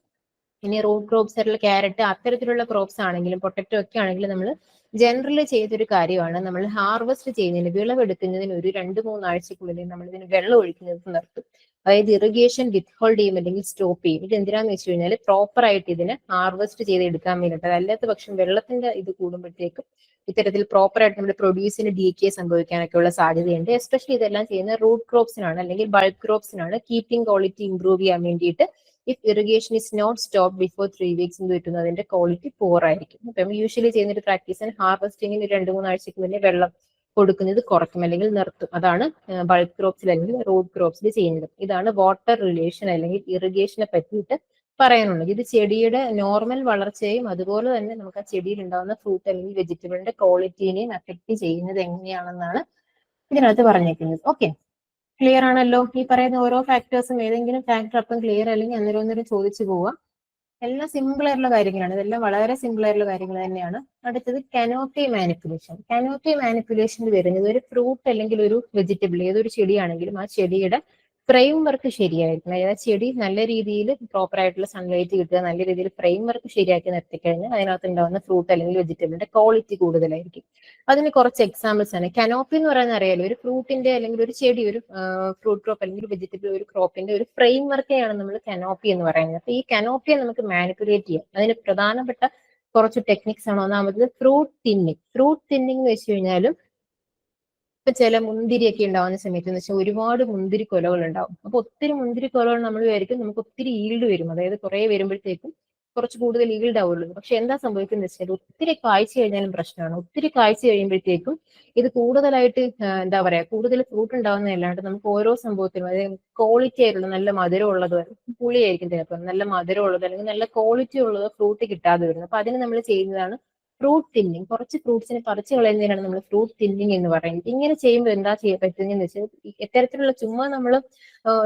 ഇനി റൂട്ട് ക്രോപ്സ് ആയിട്ടുള്ള ക്യാരറ്റ് അത്തരത്തിലുള്ള ക്രോപ്സ് ആണെങ്കിലും പൊട്ടറ്റോ ഒക്കെ ആണെങ്കിലും നമ്മൾ ജനറലി ചെയ്തൊരു കാര്യമാണ്, നമ്മൾ ഹാർവെസ്റ്റ് ചെയ്യുന്നതിന് വിളവെടുക്കുന്നതിന് ഒരു 2-3 ആഴ്ചക്കുള്ളിൽ നമ്മൾ ഇതിന് വെള്ളം ഒഴിക്കുന്നത് നിർത്തും. അതായത് ഇറിഗേഷൻ വിത്ത്ഹോൾഡ് ചെയ്യും അല്ലെങ്കിൽ സ്റ്റോപ്പ് ചെയ്യും. ഇത് എന്തിനാന്ന് വെച്ച് കഴിഞ്ഞാൽ പ്രോപ്പർ ആയിട്ട് ഇതിനെ ഹാർവെസ്റ്റ് ചെയ്ത് എടുക്കാൻ വേണ്ടിയിട്ട്. അല്ലാത്ത പക്ഷം വെള്ളത്തിന്റെ ഇത് കൂടുമ്പോഴത്തേക്കും ഇത്തരത്തിൽ പ്രോപ്പർ ആയിട്ട് നമ്മുടെ പ്രൊഡ്യൂസിന് ഡീകേ സംഭവിക്കാനൊക്കെ ഉള്ള സാധ്യതയുണ്ട്. എസ്പെഷ്യലി ഇതെല്ലാം ചെയ്യുന്ന റൂട്ട് ക്രോപ്സിനാണ് അല്ലെങ്കിൽ ബൾക്ക് ക്രോപ്സിനാണ്. കീപ്പിംഗ് ക്വാളിറ്റി ഇംപ്രൂവ് ചെയ്യാൻ വേണ്ടിയിട്ട് if irrigation is not stop before 3 weeks എന്ന് കിട്ടുന്നത് അതിന്റെ ക്വാളിറ്റി പൂർ ആയിരിക്കും. അപ്പം യൂഷ്വലി ചെയ്യുന്ന ഒരു പ്രാക്ടീസിന് ഹാർവെസ്റ്റിംഗിന് 2-3 ആഴ്ചക്ക് മുന്നേ വെള്ളം കൊടുക്കുന്നത് കുറയ്ക്കും അല്ലെങ്കിൽ നിർത്തും. അതാണ് ബൾക്ക് ക്രോപ്സിൽ അല്ലെങ്കിൽ റൂട്ട് ക്രോപ്സിൽ ചെയ്യുന്നത്. ഇതാണ് വാട്ടർ റിലേഷൻ അല്ലെങ്കിൽ ഇറിഗേഷനെ പറ്റിയിട്ട് പറയാനുള്ളത്. ഇത് ചെടിയുടെ നോർമൽ വളർച്ചയെയും അതുപോലെ തന്നെ നമുക്ക് ആ ചെടിയിൽ ഉണ്ടാകുന്ന ഫ്രൂട്ട് അല്ലെങ്കിൽ വെജിറ്റബിളിന്റെ ക്വാളിറ്റിനെയും അഫക്ട് ചെയ്യുന്നത് എങ്ങനെയാണെന്നാണ് ഇതിനകത്ത് പറഞ്ഞേക്കുന്നത്. ഓക്കെ, ക്ലിയർ ആണല്ലോ? ഈ പറയുന്ന ഓരോ ഫാക്ടേഴ്സും ഏതെങ്കിലും ഫാക്ടർ അപ്പം ക്ലിയർ അല്ലെങ്കിൽ അന്നേരം ചോദിച്ചു പോവാം. എല്ലാം സിമ്പിൾ ആയിട്ടുള്ള കാര്യങ്ങളാണ്. ഇതെല്ലാം വളരെ സിമ്പിൾ ആയിട്ടുള്ള കാര്യങ്ങൾ തന്നെയാണ്. അടുത്തത് കനോപ്പി മാനിപ്പുലേഷൻ. കനോപ്പി മാനിപ്പുലേഷനിൽ വരുന്നത് ഒരു ഫ്രൂട്ട് അല്ലെങ്കിൽ ഒരു വെജിറ്റബിൾ ഏതൊരു ചെടിയാണെങ്കിലും ആ ചെടിയുടെ ഫ്രെയിം വർക്ക് ശരിയായിരിക്കണം. അതായത് ചെടി നല്ല രീതിയിൽ പ്രോപ്പർ ആയിട്ടുള്ള സൺലൈറ്റ് കിട്ടുക, നല്ല രീതിയിൽ ഫ്രെയിം വർക്ക് ശരിയാക്കി നിർത്തിക്കഴിഞ്ഞാൽ അതിനകത്ത് ഉണ്ടാവുന്ന ഫ്രൂട്ട് അല്ലെങ്കിൽ വെജിറ്റബിളിന്റെ ക്വാളിറ്റി കൂടുതലായിരിക്കും. അതിന് കുറച്ച് എക്സാമ്പിൾസ് ആണ്. കനോപ്പി എന്ന് പറയുന്നത് അറിയാലോ, ഒരു ഫ്രൂട്ടിന്റെ അല്ലെങ്കിൽ ഒരു ചെടി, ഒരു ഫ്രൂട്ട് ക്രോപ്പ് അല്ലെങ്കിൽ വെജിറ്റബിൾ, ഒരു ക്രോപ്പിന്റെ ഒരു ഫ്രെയിം വർക്കെയാണ് നമ്മൾ കനോപ്പി എന്ന് പറയുന്നത്. അപ്പൊ ഈ കനോപ്പിയെ നമുക്ക് മാനിപ്പുലേറ്റ് ചെയ്യാം. അതിന് പ്രധാനപ്പെട്ട കുറച്ച് ടെക്നിക്സ് ആണ്. ഒന്നാമത് ഫ്രൂട്ട് തിന്നിങ്. ഫ്രൂട്ട് തിന്നിങ് എന്ന് വെച്ച് കഴിഞ്ഞാലും ഇപ്പൊ ചില മുന്തിരിയൊക്കെ ഉണ്ടാവുന്ന സമയത്ത് എന്ന് വെച്ചാൽ ഒരുപാട് മുന്തിരി കൊലകൾ ഉണ്ടാവും. അപ്പൊ ഒത്തിരി മുന്തിരി കൊലകൾ നമ്മൾ വിചാരിക്കും നമുക്ക് ഒത്തിരി ഈൽഡ് വരും, അതായത് കുറെ വരുമ്പോഴത്തേക്കും കുറച്ച് കൂടുതൽ ഈൽഡ് ആവുള്ളൂ. പക്ഷെ എന്താ സംഭവിക്കുന്നത് വെച്ചാൽ ഒത്തിരി കായ്ച്ചു കഴിഞ്ഞാലും പ്രശ്നമാണ്. ഒത്തിരി കായ്ച്ചു കഴിയുമ്പോഴത്തേക്കും ഇത് കൂടുതലായിട്ട് എന്താ പറയാ, കൂടുതൽ ഫ്രൂട്ട് ഉണ്ടാവുന്നതല്ലാണ്ട് നമുക്ക് ഓരോ സംഭവത്തിനും, അതായത് ക്വാളിറ്റി ആയിട്ടുള്ള നല്ല മധുരം ഉള്ളത്, പുളിയായിരിക്കും ചിലപ്പോൾ, നല്ല മധുരം ഉള്ളത് അല്ലെങ്കിൽ നല്ല ക്വാളിറ്റി ഉള്ളത് ഫ്രൂട്ട് കിട്ടാതെ വരുന്നത്. അപ്പൊ അതിന് നമ്മൾ ചെയ്യുന്നതാണ് ഫ്രൂട്ട് തിന്നിങ്. കുറച്ച് ഫ്രൂട്ട്സിനെ പറിച്ചു കളയുന്നതിനാണ് നമ്മൾ ഫ്രൂട്ട് തിന്നിങ് എന്ന് പറയുന്നത്. ഇങ്ങനെ ചെയ്യുമ്പോൾ എന്താ ചെയ്യാൻ പറ്റുന്നതെന്ന് വെച്ചാൽ ഇത്തരത്തിലുള്ള ചുമ്മാ നമ്മൾ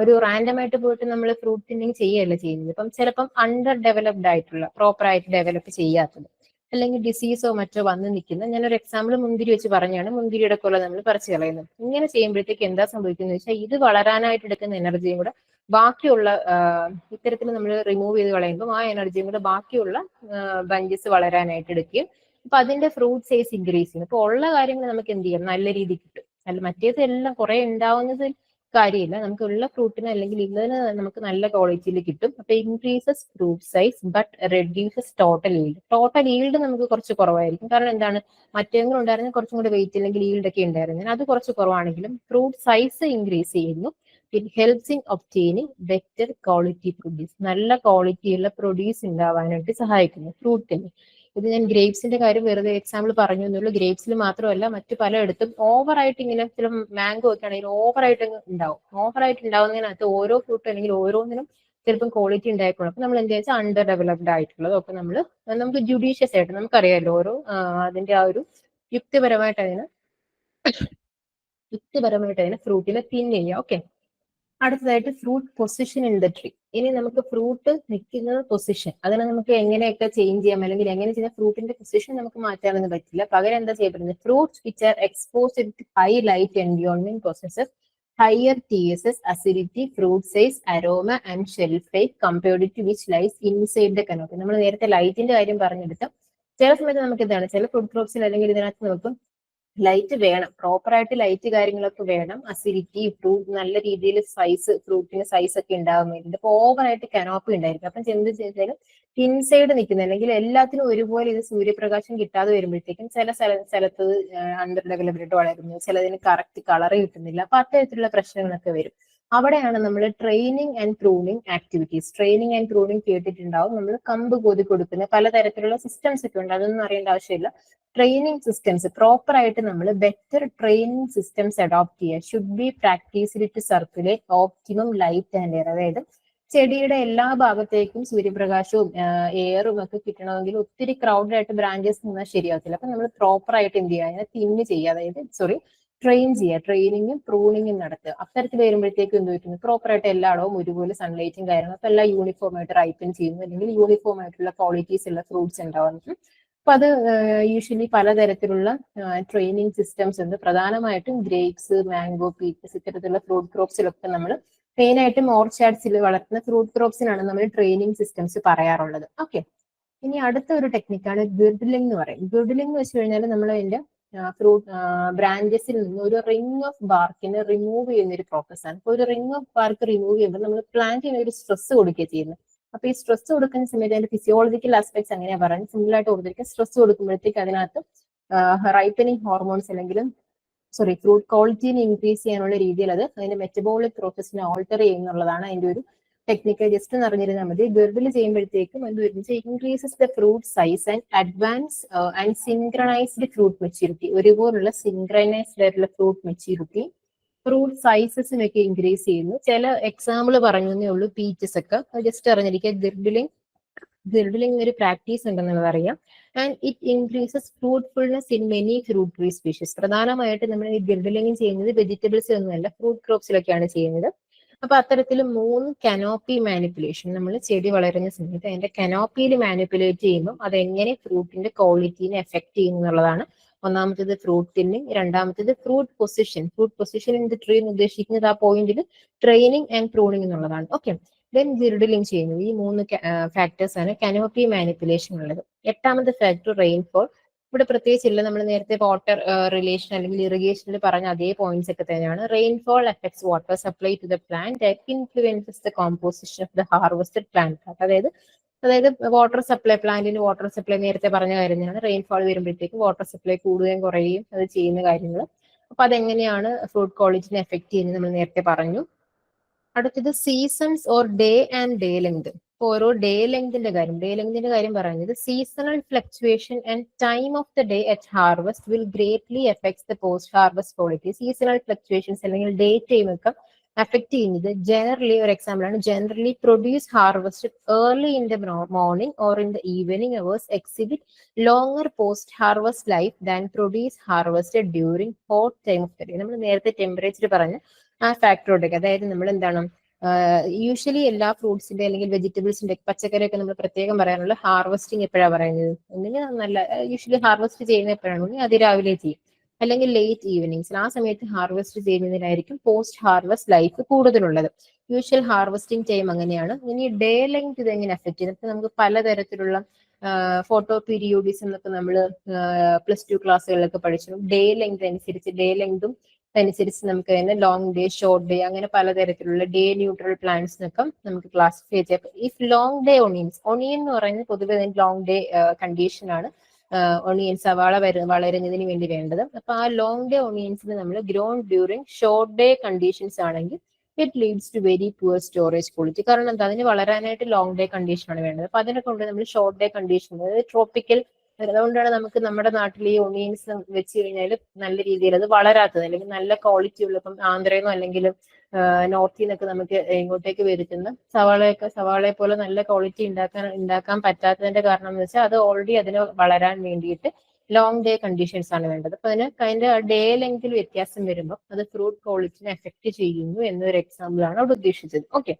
ഒരു റാൻഡം ആയിട്ട് പോയിട്ട് നമ്മൾ ഫ്രൂട്ട് തിന്നിങ് ചെയ്യുകയല്ല ചെയ്യുന്നത്. ഇപ്പം ചിലപ്പം അണ്ടർ ഡെവലപ്ഡ് ആയിട്ടുള്ള, പ്രോപ്പർ ആയിട്ട് ഡെവലപ്പ് ചെയ്യാത്തത്, അല്ലെങ്കിൽ ഡിസീസോ മറ്റോ വന്ന് നിൽക്കുന്ന, ഞാനൊരു എക്സാമ്പിൾ മുന്തിരി വെച്ച് പറഞ്ഞാണ്, മുന്തിരിയുടെ കൊല നമ്മൾ പറിച്ചു കളയുന്നത്. ഇങ്ങനെ ചെയ്യുമ്പോഴത്തേക്ക് എന്താ സംഭവിക്കുന്നത് വെച്ചാൽ ഇത് വളരാനായിട്ട് എടുക്കുന്ന എനർജിയും കൂടെ ബാക്കിയുള്ള ഇത്തരത്തിൽ നമ്മൾ റിമൂവ് ചെയ്ത് കളയുമ്പോൾ ആ എനർജിയും കൂടെ ബാക്കിയുള്ള ബഞ്ചസ് വളരാനായിട്ട് എടുക്കുകയും അപ്പൊ അതിന്റെ ഫ്രൂട്ട് സൈസ് ഇൻക്രീസ് ചെയ്യും. അപ്പൊ ഉള്ള കാര്യങ്ങൾ നമുക്ക് എന്ത് ചെയ്യാം, നല്ല രീതിയിൽ കിട്ടും. അല്ല മറ്റേത് എല്ലാം കുറെ ഉണ്ടാവുന്നത് കാര്യമില്ല, നമുക്ക് ഉള്ള ഫ്രൂട്ടിന് അല്ലെങ്കിൽ ഇന്നതിന് നമുക്ക് നല്ല ക്വാളിറ്റിയിൽ കിട്ടും. അപ്പൊ increases fruit size but reduces total yield. Total yield നമുക്ക് കുറച്ച് കുറവായിരിക്കും. കാരണം എന്താണ്, മറ്റേതെങ്കിലും ഉണ്ടായിരുന്ന കുറച്ചും കൂടെ വെയിറ്റ് അല്ലെങ്കിൽ ഈൽഡ് ഒക്കെ ഉണ്ടായിരുന്നു, അത് കുറച്ച് കുറവാണെങ്കിലും ഫ്രൂട്ട് സൈസ് ഇൻക്രീസ് ചെയ്യുന്നു. It helps in obtaining better quality produce. നല്ല ക്വാളിറ്റിയുള്ള പ്രൊഡ്യൂസ് ഉണ്ടാവാനായിട്ട് സഹായിക്കുന്നു ഫ്രൂട്ടിന്. ഇത് ഞാൻ ഗ്രേപ്സിന്റെ കാര്യം വെറുതെ എക്സാമ്പിൾ പറഞ്ഞു എന്നുള്ളൂ. ഗ്രേപ്സിൽ മാത്രമല്ല മറ്റു പലയിടത്തും ഓവറായിട്ട് ഇങ്ങനെ ചില മാംഗോ ഒക്കെ ആണെങ്കിൽ ഓവറായിട്ട് ഉണ്ടാവും. ഓവറായിട്ട് ഉണ്ടാവുന്നതിനകത്ത് ഓരോ ഫ്രൂട്ട് അല്ലെങ്കിൽ ഓരോന്നിനും ചിലപ്പം ക്വാളിറ്റി ഉണ്ടായിക്കോളും. അപ്പൊ നമ്മൾ എന്താ വെച്ചാൽ അണ്ടർ ഡെവലപ്ഡ് ആയിട്ടുള്ളത് ഒക്കെ നമുക്ക് ജുഡീഷ്യസ് ആയിട്ട് നമുക്കറിയാമല്ലോ, ഓരോ അതിന്റെ ആ ഒരു യുക്തിപരമായിട്ട് അതിനെ ഫ്രൂട്ടിനെ തിൻ ചെയ്യുക. ഓക്കെ, അടുത്തതായിട്ട് fruit position in the tree. ഇനി നമുക്ക് ഫ്രൂട്ട് നിൽക്കുന്ന പൊസിഷൻ, അതിനെ നമുക്ക് എങ്ങനെയൊക്കെ ചേഞ്ച് ചെയ്യാം, അല്ലെങ്കിൽ എങ്ങനെ ചെയ്യാം, ഫ്രൂട്ടിന്റെ പൊസിഷൻ നമുക്ക് മാറ്റാനൊന്നും പറ്റില്ല. പകരം എന്താ ചെയ്യപ്പെടുന്നത്, fruits which are exposed to high light environment processes higher TSS, acidity, fruit size, aroma and shelf life compared to which lies inside the canopy. നമ്മൾ നേരത്തെ ലൈറ്റിന്റെ കാര്യം പറഞ്ഞെടുത്ത് ചില സമയത്ത് നമുക്ക് ഇതാണ്, ചില ഫുഡ് ക്രോപ്സിൽ അല്ലെങ്കിൽ ഇതിനകത്ത് നമുക്ക് ലൈറ്റ് വേണം, പ്രോപ്പർ ആയിട്ട് ലൈറ്റ് കാര്യങ്ങളൊക്കെ വേണം. അസിഡിറ്റി, ഫ്രൂട്ട് നല്ല രീതിയിൽ സൈസ്, ഫ്രൂട്ടിന് സൈസ് ഒക്കെ ഉണ്ടാകാൻ വേണ്ടിയിട്ട്. അപ്പൊ ഓവറായിട്ട് കനോപ്പി ഉണ്ടായിരിക്കും. അപ്പം എന്ത് ചെയ്താലും ഇൻസൈഡ് നിൽക്കുന്ന, അല്ലെങ്കിൽ എല്ലാത്തിനും ഒരുപോലെ ഇത് സൂര്യപ്രകാശം കിട്ടാതെ വരുമ്പോഴത്തേക്കും ചില സ്ഥലത്ത് അണ്ടർ ഡെവലപ്ഡ് വളരുന്നു, ചിലതിന് കറക്റ്റ് കളർ കിട്ടുന്നില്ല. അപ്പൊ അത്തരത്തിലുള്ള പ്രശ്നങ്ങളൊക്കെ വരും. അവിടെയാണ് നമ്മൾ training and pruning activities. Training and pruning കേട്ടിട്ടുണ്ടാവും. നമ്മൾ കമ്പ് കോതി കൊടുക്കുന്ന പലതരത്തിലുള്ള സിസ്റ്റംസ് ഒക്കെ ഉണ്ട്, അതൊന്നും അറിയേണ്ട ആവശ്യമില്ല. ട്രെയിനിങ് സിസ്റ്റംസ് പ്രോപ്പർ ആയിട്ട് നമ്മൾ ബെറ്റർ ട്രെയിനിങ് സിസ്റ്റംസ് അഡോപ്റ്റ് ചെയ്യുക. Should be practised to circulate optimum light and air. അതായത് ചെടിയുടെ എല്ലാ ഭാഗത്തേക്കും സൂര്യപ്രകാശവും എയറും ഒക്കെ കിട്ടണമെങ്കിൽ ഒത്തിരി ക്രൗഡഡ് ആയിട്ട് ബ്രാഞ്ചസ് നിന്നാൽ ശരിയാകത്തില്ല. അപ്പൊ നമ്മൾ പ്രോപ്പർ ആയിട്ട് എന്ത് ചെയ്യുക, തിന്ന് ചെയ്യുക, അതായത് ട്രെയിൻ ചെയ്യുക, ട്രെയിനിങ്ങും പ്രൂണിങ്ങും നടത്തുക. അത്തരത്തിൽ വരുമ്പോഴത്തേക്കും എന്ത് പറ്റുന്നു, പ്രോപ്പർ ആയിട്ട് എല്ലായിടവും ഒരുപോലെ സൺലൈറ്റും കാര്യങ്ങളും, അപ്പൊ എല്ലാം യൂണിഫോം ആയിട്ട് റൈപ്പൻ ചെയ്യുന്നു, അല്ലെങ്കിൽ യൂണിഫോം ആയിട്ടുള്ള ക്വാളിറ്റീസ് ഉള്ള ഫ്രൂട്ട്സ് ഉണ്ടാവുന്നു. അപ്പൊ അത് യൂഷ്വലി പലതരത്തിലുള്ള ട്രെയിനിങ് സിസ്റ്റംസ് ഉണ്ട്. പ്രധാനമായിട്ടും ഗ്രേപ്സ്, മാംഗോ, പീച്ചസ് ഇത്തരത്തിലുള്ള ഫ്രൂട്ട് ക്രോപ്സിലൊക്കെ നമ്മൾ മെയിൻ ആയിട്ടും ഓർച്ചാർഡ്സിൽ വളർത്തുന്ന ഫ്രൂട്ട് ക്രോപ്സിനാണ് നമ്മൾ ട്രെയിനിങ് സിസ്റ്റംസ് പറയാറുള്ളത്. ഓക്കെ, ഇനി അടുത്ത ഒരു ടെക്നിക്കാണ് ഗിർഡ്ലിംഗ് എന്ന് പറയും. ഗിർഡ്ലിംഗ് എന്ന് വെച്ച് കഴിഞ്ഞാൽ നമ്മൾ അതിന്റെ ഫ്രൂട്ട് ബ്രാഞ്ചസിൽ നിന്ന് ഒരു റിംഗ് ഓഫ് ബാർക്കിനെ റിമൂവ് ചെയ്യുന്ന ഒരു പ്രോസസ്സാണ്. അപ്പൊ ഒരു റിംഗ് ഓഫ് ബാർക്ക് റിമൂവ് ചെയ്യുമ്പോൾ നമ്മൾ പ്ലാന്റിന് ഒരു സ്ട്രെസ് കൊടുക്കുകയാണ് ചെയ്യുന്നത്. അപ്പൊ ഈ സ്ട്രെസ് കൊടുക്കുന്ന സമയത്ത് അതിന്റെ ഫിസിയോളജിക്കൽ ആസ്പെക്ട്സ് എങ്ങനെയാ പറയുന്നത്, സിമ്പിൾ ആയിട്ട് ഓർത്തിരിക്കുക. സ്ട്രെസ് കൊടുക്കുമ്പോഴത്തേക്ക് അതിനകത്ത് റൈപ്പനിങ് ഹോർമോൺസ് അല്ലെങ്കിൽ ഫ്രൂട്ട് ക്വാളിറ്റിനെ ഇൻക്രീസ് ചെയ്യാനുള്ള രീതിയിൽ അത് അതിന്റെ മെറ്റബോളിക് പ്രോസസ്സിനെ ഓൾട്ടർ ചെയ്യുന്നുള്ളതാണ് അതിന്റെ ഒരു ടെക്നിക്ക്. ജസ്റ്റ് എന്ന് അറിഞ്ഞിരുന്നാൽ മതി. ഗിർഡിൽ ചെയ്യുമ്പോഴത്തേക്കും എന്ത് വരുന്നത്, increases the fruit size and advance and synchronized fruit maturity. ഒരുപോലുള്ള സിൻക്രണൈസ്ഡ് ആയിട്ടുള്ള ഫ്രൂട്ട് മെച്യൂരിറ്റി, ഫ്രൂട്ട് സൈസസിനൊക്കെ ഇൻക്രീസ് ചെയ്യുന്നു. ചില എക്സാമ്പിൾ പറഞ്ഞു എന്നേ ഉള്ളൂ, പീച്ചസ് ഒക്കെ ജസ്റ്റ് അറിഞ്ഞിരിക്കുക. ഗിർഡിലിംഗ് ഒരു പ്രാക്ടീസ് ഉണ്ടെന്നുള്ളത് അറിയാം. And it increases fruitfulness in many fruit tree species. പ്രധാനമായിട്ട് നമ്മൾ ഈ ഗിർഡിലിംഗ് ചെയ്യുന്നത് വെജിറ്റബിൾസ് ഒന്നുമല്ല, ഫ്രൂട്ട് ക്രോപ്സിലൊക്കെയാണ് ചെയ്യുന്നത്. അപ്പൊ അത്തരത്തിൽ 3 കനോപ്പി മാനിപ്പുലേഷൻ, നമ്മൾ ചെടി വളരുന്ന സമയത്ത് അതിന്റെ കനോപ്പിയിൽ മാനിപ്പുലേറ്റ് ചെയ്യുമ്പോൾ അതെങ്ങനെ ഫ്രൂട്ടിന്റെ ക്വാളിറ്റീനെ എഫക്ട് ചെയ്യുന്നു എന്നുള്ളതാണ് ഒന്നാമത്തേത് ഫ്രൂട്ട് തിന്നിങ്, രണ്ടാമത്തേത് fruit position. Fruit position in the tree എന്ന് ഉദ്ദേശിക്കുന്നത് ആ പോയിന്റിൽ ട്രെയിനിങ് ആൻഡ് പ്രൂണിങ് എന്നുള്ളതാണ്. ഓക്കെ, ദെൻ ഗിർഡിലിംഗ് ചെയ്യുന്നത്. ഈ 3 ഫാക്ടേഴ്സ് ആണ് കാനോപ്പി മാനിപ്പുലേഷൻ ഉള്ളത്. എട്ടാമത്തെ ഫാക്ടർ റെയിൻഫോൾ. ഇവിടെ പ്രത്യേകിച്ചില്ല, നമ്മൾ നേരത്തെ വാട്ടർ റിലേഷൻ അല്ലെങ്കിൽ ഇറിഗേഷനിൽ പറഞ്ഞ അതേ പോയിന്റ്സ് ഒക്കെ തന്നെയാണ്. Rainfall affects water supply to the plant that influences the composition of the harvested plant. അതായത് വാട്ടർ സപ്ലൈ, പ്ലാന്റിന് വാട്ടർ സപ്ലൈ നേരത്തെ പറഞ്ഞ കാര്യങ്ങളാണ്. റെയിൻഫോൾ വരുമ്പോഴത്തേക്ക് വാട്ടർ സപ്ലൈ കൂടുകയും കുറയുകയും അത് ചെയ്യുന്ന കാര്യങ്ങൾ. അപ്പൊ അതെങ്ങനെയാണ് ഫ്രൂട്ട് ക്വാളിറ്റിനെ എഫക്ട് ചെയ്യുന്നത് നമ്മൾ നേരത്തെ പറഞ്ഞു. അടുത്തത് seasons or day and day length. ഇപ്പൊ ഓരോ ഡേ ലെങ്തിന്റെ കാര്യം പറഞ്ഞത് seasonal fluctuation and time of the day at harvest will greatly effects the post harvest quality. Seasonal fluctuations അല്ലെങ്കിൽ ഡേ ടൈം ഒക്കെ അഫക്ട് ചെയ്യുന്നത് ജനറലി, ഒരു എക്സാമ്പിൾ ആണ്, generally produce harvested early in the morning or in the evening hours exhibit longer post harvest life than produce harvested during hot time of the day. നമ്മൾ നേരത്തെ temperature പറഞ്ഞ ആ ഫാക്ടറോടൊക്കെ, അതായത് നമ്മൾ എന്താണ് യൂഷ്വലി എല്ലാ ഫ്രൂട്ട്സിന്റെ അല്ലെങ്കിൽ വെജിറ്റബിൾസിന്റെ പച്ചക്കറിയൊക്കെ നമ്മൾ പ്രത്യേകം പറയാനുള്ള ഹാർവെസ്റ്റിംഗ് എപ്പോഴാണ് പറയുന്നത്? ഒന്നിന് നല്ല യൂഷ്വലി ഹാർവെസ്റ്റ് ചെയ്യുന്ന എപ്പോഴാണ്? ഒന്നും അതിരാവിലെ ചെയ്യും, അല്ലെങ്കിൽ ലേറ്റ് ഈവനിങ്സിൽ. ആ സമയത്ത് ഹാർവെസ്റ്റ് ചെയ്യുന്നതിനായിരിക്കും പോസ്റ്റ് ഹാർവെസ്റ്റ് ലൈഫ് കൂടുതലുള്ളത്. യൂഷ്വൽ ഹാർവെസ്റ്റിംഗ് ടൈം അങ്ങനെയാണ്. ഇനി ഡേ ലെങ്ത് ഇത് എങ്ങനെ അഫക്ട് ചെയ്യുന്നത്? നമുക്ക് പലതരത്തിലുള്ള ഫോട്ടോ പീരിയോഡിസം എന്നൊക്കെ നമ്മൾ +2 ക്ലാസ്സുകളിലൊക്കെ പഠിച്ചു. ഡേ ലെങ്തും അനുസരിച്ച് നമുക്ക് തന്നെ ലോങ് ഡേ, ഷോർട്ട് ഡേ, അങ്ങനെ പലതരത്തിലുള്ള ഡേ ന്യൂട്രൽ പ്ലാന്റ്സ് എന്നൊക്കെ നമുക്ക് ക്ലാസിഫൈ ചെയ്യാം. ഇഫ് ലോങ് ഡേ ഒണിയൻ എന്ന് പറയുന്നത് പൊതുവെ ലോങ് ഡേ കണ്ടീഷൻ ആണ് ഒണിയൻ സവാള വളരുന്നതിന് വേണ്ടി വേണ്ടത്. അപ്പൊ ആ ലോങ് ഡേ ഒണിയൻസിന് നമ്മൾ grown during short day conditions ആണെങ്കിൽ it leads to very poor storage quality. കാരണം എന്താ, അതിന് വളരാനായിട്ട് ലോങ് ഡേ കണ്ടീഷൻ ആണ് വേണ്ടത്. അപ്പൊ അതിനെ കൊണ്ട് നമ്മൾ ഷോർട്ട് ഡേ കണ്ടീഷൻ, അതായത് ട്രോപ്പിക്കൽ, അതുകൊണ്ടാണ് നമുക്ക് നമ്മുടെ നാട്ടിൽ ഈ ഒണിയൻസ് വെച്ച് കഴിഞ്ഞാൽ നല്ല രീതിയിൽ അത് വളരാത്തത്, അല്ലെങ്കിൽ നല്ല ക്വാളിറ്റി ഉള്ള, ഇപ്പം ആന്ധ്രയിൽ നിന്നോ അല്ലെങ്കിൽ നോർത്തിൽ നിന്നൊക്കെ നമുക്ക് ഇങ്ങോട്ടേക്ക് വരുത്തുന്ന സവാളയെ പോലെ നല്ല ക്വാളിറ്റി ഉണ്ടാക്കാൻ പറ്റാത്തതിന്റെ കാരണം എന്ന് വെച്ചാൽ അത് ഓൾറെഡി അതിന് വളരാൻ വേണ്ടിയിട്ട് ലോങ് ഡേ കണ്ടീഷൻസ് ആണ് വേണ്ടത്. അപ്പൊ അതിന്റെ ഡേ ലെങ്തിൽ വ്യത്യാസം വരുമ്പോൾ അത് ഫ്രൂട്ട് ക്വാളിറ്റിനെ എഫക്ട് ചെയ്യുന്നു എന്നൊരു എക്സാമ്പിൾ ആണ് അവിടെ ഉദ്ദേശിച്ചത്. ഓക്കെ,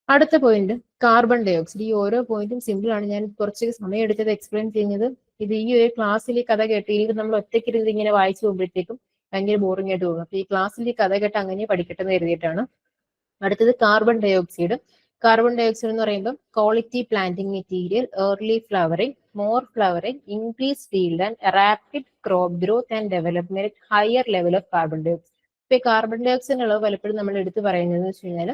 അടുത്ത പോയിന്റ് കാർബൺ ഡൈ ഓക്സൈഡ്. ഈ ഓരോ പോയിന്റും സിമ്പിൾ ആണ്, ഞാൻ കുറച്ച് സമയം എടുത്തത് എക്സ്പ്ലെയിൻ ചെയ്യുന്നത്. ഇത് ഈ ഒരു ക്ലാസ്സിൽ കഥ കേട്ട് ഇത് നമ്മൾ ഒറ്റയ്ക്കിരുന്ന് ഇങ്ങനെ വായിച്ചു പോകുമ്പോഴത്തേക്കും ഭയങ്കര ബോറിംഗ് ആയിട്ട് പോകും. അപ്പൊ ഈ ക്ലാസ്സിൽ കഥ കേട്ട് അങ്ങനെ പഠിക്കട്ടെ എന്ന് കരുതിയിട്ടാണ്. അടുത്തത് carbon dioxide. Carbon dioxide എന്ന് പറയുമ്പോൾ quality planting material, early flowering, more flowering, increase field and rapid crop growth and development, higher level of carbon dioxide. ഇപ്പൊ ഈ കാർബൺ ഡൈ ഓക്സൈഡ് ഉള്ളത് പലപ്പോഴും നമ്മൾ എടുത്തു പറയുന്നത് വെച്ച് കഴിഞ്ഞാൽ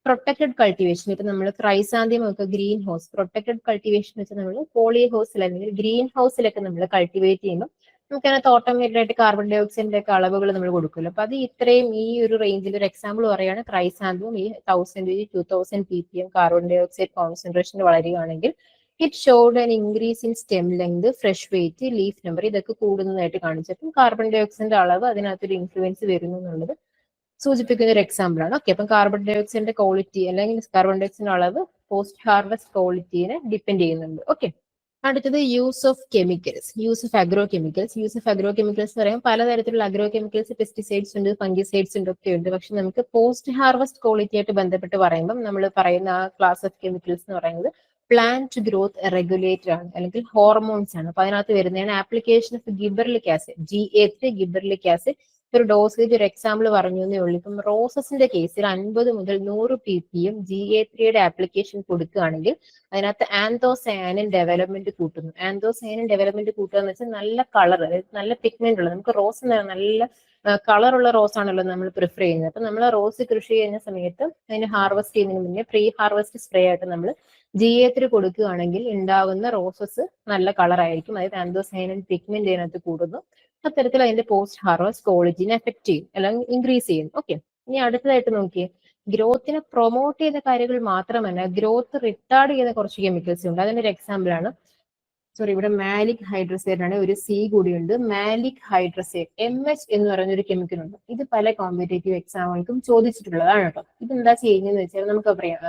പ്രൊട്ടക്റ്റഡ് കൾട്ടിവേഷൻ. ഇപ്പൊ നമ്മൾ ക്രൈസാന്തിയം ഒക്കെ ഗ്രീൻ ഹൗസ്, പ്രൊട്ടക്റ്റഡ് കൾട്ടിവേഷൻ വെച്ചാൽ നമ്മൾ പോളി ഹൗസിൽ അല്ലെങ്കിൽ ഗ്രീൻ ഹൗസിലൊക്കെ നമ്മൾ കൾട്ടിവേറ്റ് ചെയ്യുമ്പോൾ നമുക്ക് അതിനകത്ത് ഓട്ടോമാറ്റിക് ആയിട്ട് കാർബൺ ഡൈ ഓക്സൈഡിന്റെ ഒക്കെ അളവുകൾ നമ്മൾ കൊടുക്കുമല്ലോ. അപ്പൊ അത് ഇത്രയും ഈ ഒരു റേഞ്ചിൽ ഒരു എക്സാമ്പിൾ പറയുകയാണ്, ക്രൈസാന്തിയം ഈ 1000-2000 ppm carbon dioxide concentration വളരുകയാണെങ്കിൽ it showed an increase in stem length, fresh weight, leaf number, ഇതൊക്കെ കൂടുന്നതായിട്ട് കാണിച്ചപ്പോൾ കാർബൺ ഡൈ ഓക്സൈഡിന്റെ അളവ് അതിനകത്തൊരു ഇൻഫ്ലുവൻസ് വരുന്നു എന്നുള്ളത് സൂചിപ്പിക്കുന്ന ഒരു എക്സാമ്പിൾ ആണ്. ഓക്കെ, അപ്പം കാർബൺ ഡൈ ഓക്സൈഡിന്റെ ക്വാളിറ്റി അല്ലെങ്കിൽ കാർബൺ ഡൈ ഓക്സൈഡിന്റെ അളവ് പോസ്റ്റ് ഹാർവെസ്റ്റ് ക്വാളിറ്റിനെ ഡിപ്പെൻഡ് ചെയ്യുന്നുണ്ട്. ഓക്കെ, അടുത്തത് use of chemicals, use of agro chemicals. Use of agro chemicals എന്ന് പറയുമ്പോൾ പലതരത്തിലുള്ള അഗ്രോ കെമിക്കൽസ്, പെസ്റ്റിസൈഡ്സ് ഉണ്ട്, ഫംഗിസൈഡ്സ് ഉണ്ട്, ഒക്കെ ഉണ്ട്. പക്ഷെ നമുക്ക് പോസ്റ്റ് ഹാർവെസ്റ്റ് ക്വാളിറ്റി ആയിട്ട് ബന്ധപ്പെട്ട് പറയുമ്പോൾ നമ്മൾ പറയുന്ന ആ ക്ലാസ് ഓഫ് കെമിക്കൽസ് എന്ന് പറയുന്നത് പ്ലാന്റ് ഗ്രോത്ത് റെഗുലേറ്റർ ആണ്, അല്ലെങ്കിൽ ഹോർമോൺസ് ആണ്. അപ്പൊ അതിനകത്ത് വരുന്നതാണ് application of gibberellic acid, GA3 gibberellic acid. ഒരു ഡോസേജ് ഒരു എക്സാമ്പിൾ പറഞ്ഞു എന്നേ ഉള്ളൂ. ഇപ്പം റോസസിന്റെ കേസിൽ 50 മുതൽ 100 ppm GA3യുടെ ആപ്ലിക്കേഷൻ കൊടുക്കുകയാണെങ്കിൽ അതിനകത്ത് ആന്തോസയാനിൻ ഡെവലപ്മെന്റ് കൂട്ടുന്നു. ആന്തോസയാനിൻ ഡെവലപ്മെന്റ് കൂട്ടുക എന്ന് വെച്ചാൽ നല്ല കളർ, അതായത് നല്ല പിഗ്മെന്റ് ഉള്ളത്, നമുക്ക് റോസ് നല്ല കളറുള്ള റോസ് ആണല്ലോ നമ്മൾ പ്രിഫർ ചെയ്യുന്നത്. അപ്പൊ നമ്മൾ റോസ് കൃഷി ചെയ്യുന്ന സമയത്ത് അതിന് ഹാർവെസ്റ്റ് ചെയ്യുന്നതിന് മുന്നേ പ്രീ ഹാർവെസ്റ്റ് സ്പ്രേ ആയിട്ട് നമ്മൾ GA3 കൊടുക്കുകയാണെങ്കിൽ ഉണ്ടാവുന്ന റോസസ് നല്ല കളറായിരിക്കും, അതായത് ആന്തോസയാനിൻ പിഗ്മെന്റ് അതിനകത്ത് കൂടുന്നു. അത്തരത്തിൽ അതിന്റെ പോസ്റ്റ് ഹാർവെസ്റ്റ് ക്വാളിറ്റിനെ എഫക്ട് ചെയ്യും, അല്ലെങ്കിൽ ഇൻക്രീസ് ചെയ്യും. ഓക്കെ, ഇനി അടുത്തതായിട്ട് നോക്കിയേ, ഗ്രോത്തിനെ പ്രൊമോട്ട് ചെയ്ത കാര്യങ്ങൾ മാത്രമല്ല ഗ്രോത്ത് റിട്ടാർഡ് ചെയ്യുന്ന കുറച്ച് കെമിക്കൽസ് ഉണ്ട്. അതിന്റെ ഒരു എക്സാമ്പിൾ ആണ്, സോറി ഇവിടെ മാലിക് ഹൈഡ്രസൈഡ് ആണ്, ഒരു C കൂടിയുണ്ട്, മാലിക് ഹൈഡ്രസൈഡ്, MH എന്ന് പറയുന്ന ഒരു കെമിക്കൽ ഉണ്ട്. ഇത് പല കോമ്പറ്റേറ്റീവ് എക്സാമുകൾക്കും ചോദിച്ചിട്ടുള്ളതാണ് കേട്ടോ. ഇതെന്താ ചെയ്യുന്നതെന്ന് വെച്ചാൽ നമുക്ക് പറയാം,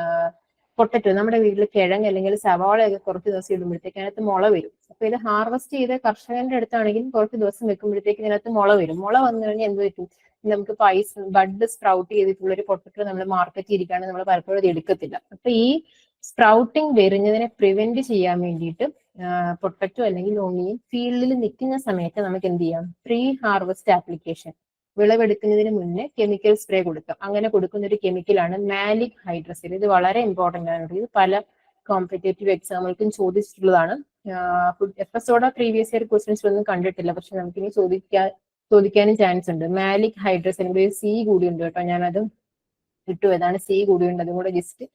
പൊട്ടറ്റോ, നമ്മുടെ വീട്ടിൽ കിഴങ്ങ് അല്ലെങ്കിൽ സവാളയൊക്കെ കുറച്ച് ദിവസം ഇടുമ്പോഴത്തേക്ക് അതിനകത്ത് മുള വരും. അപ്പൊ ഇത് ഹാർവെസ്റ്റ് ചെയ്ത കർഷകന്റെ അടുത്താണെങ്കിലും കുറച്ച് ദിവസം വെക്കുമ്പോഴത്തേക്ക് ഇതിനകത്ത് മുള വരും. മുള വന്നു കഴിഞ്ഞാൽ എന്ത് പറ്റും, നമുക്ക് ബഡ് സ്പ്രൗട്ട് ചെയ്തിട്ടുള്ള ഒരു പൊട്ടറ്റോ നമ്മൾ മാർക്കറ്റിൽ ഇരിക്കുകയാണെങ്കിൽ നമ്മൾ പലപ്പോഴും അത് എടുക്കത്തില്ല. അപ്പൊ ഈ സ്പ്രൗട്ടിങ് വരുന്നതിനെ പ്രിവെന്റ് ചെയ്യാൻ വേണ്ടിയിട്ട് പൊട്ടറ്റോ അല്ലെങ്കിൽ ഓണിയൻ ഫീൽഡിൽ നിൽക്കുന്ന സമയത്ത് നമുക്ക് എന്ത് ചെയ്യാം? പ്രീ ഹാർവസ്റ്റ് ആപ്ലിക്കേഷൻ, വിളവെടുക്കുന്നതിന് മുന്നേ കെമിക്കൽ സ്പ്രേ കൊടുക്കാം. അങ്ങനെ കൊടുക്കുന്ന ഒരു കെമിക്കലാണ് മാലിക് ഹൈഡ്രസൈഡ്. ഇത് വളരെ ഇമ്പോർട്ടന്റ് ആണ്. ഇത് പല കോമ്പറ്റേറ്റീവ് എക്സാമുകൾക്കും ചോദിച്ചിട്ടുള്ളതാണ്. FSOടെ പ്രീവിയസ് ഇയർ ക്വസ്റ്റ്യൻസ് ഒന്നും കണ്ടിട്ടില്ല, പക്ഷെ നമുക്കിനി ചോദിക്കാനും ചാൻസ് ഉണ്ട്. മാലിക് ഹൈഡ്രസൈഡ് സി കൂടി ഉണ്ട് കേട്ടോ, ഞാനത് ഇട്ടു. ഏതാണ് സി കൂടിയുണ്ട്, അതും കൂടെ ജസ്റ്റ്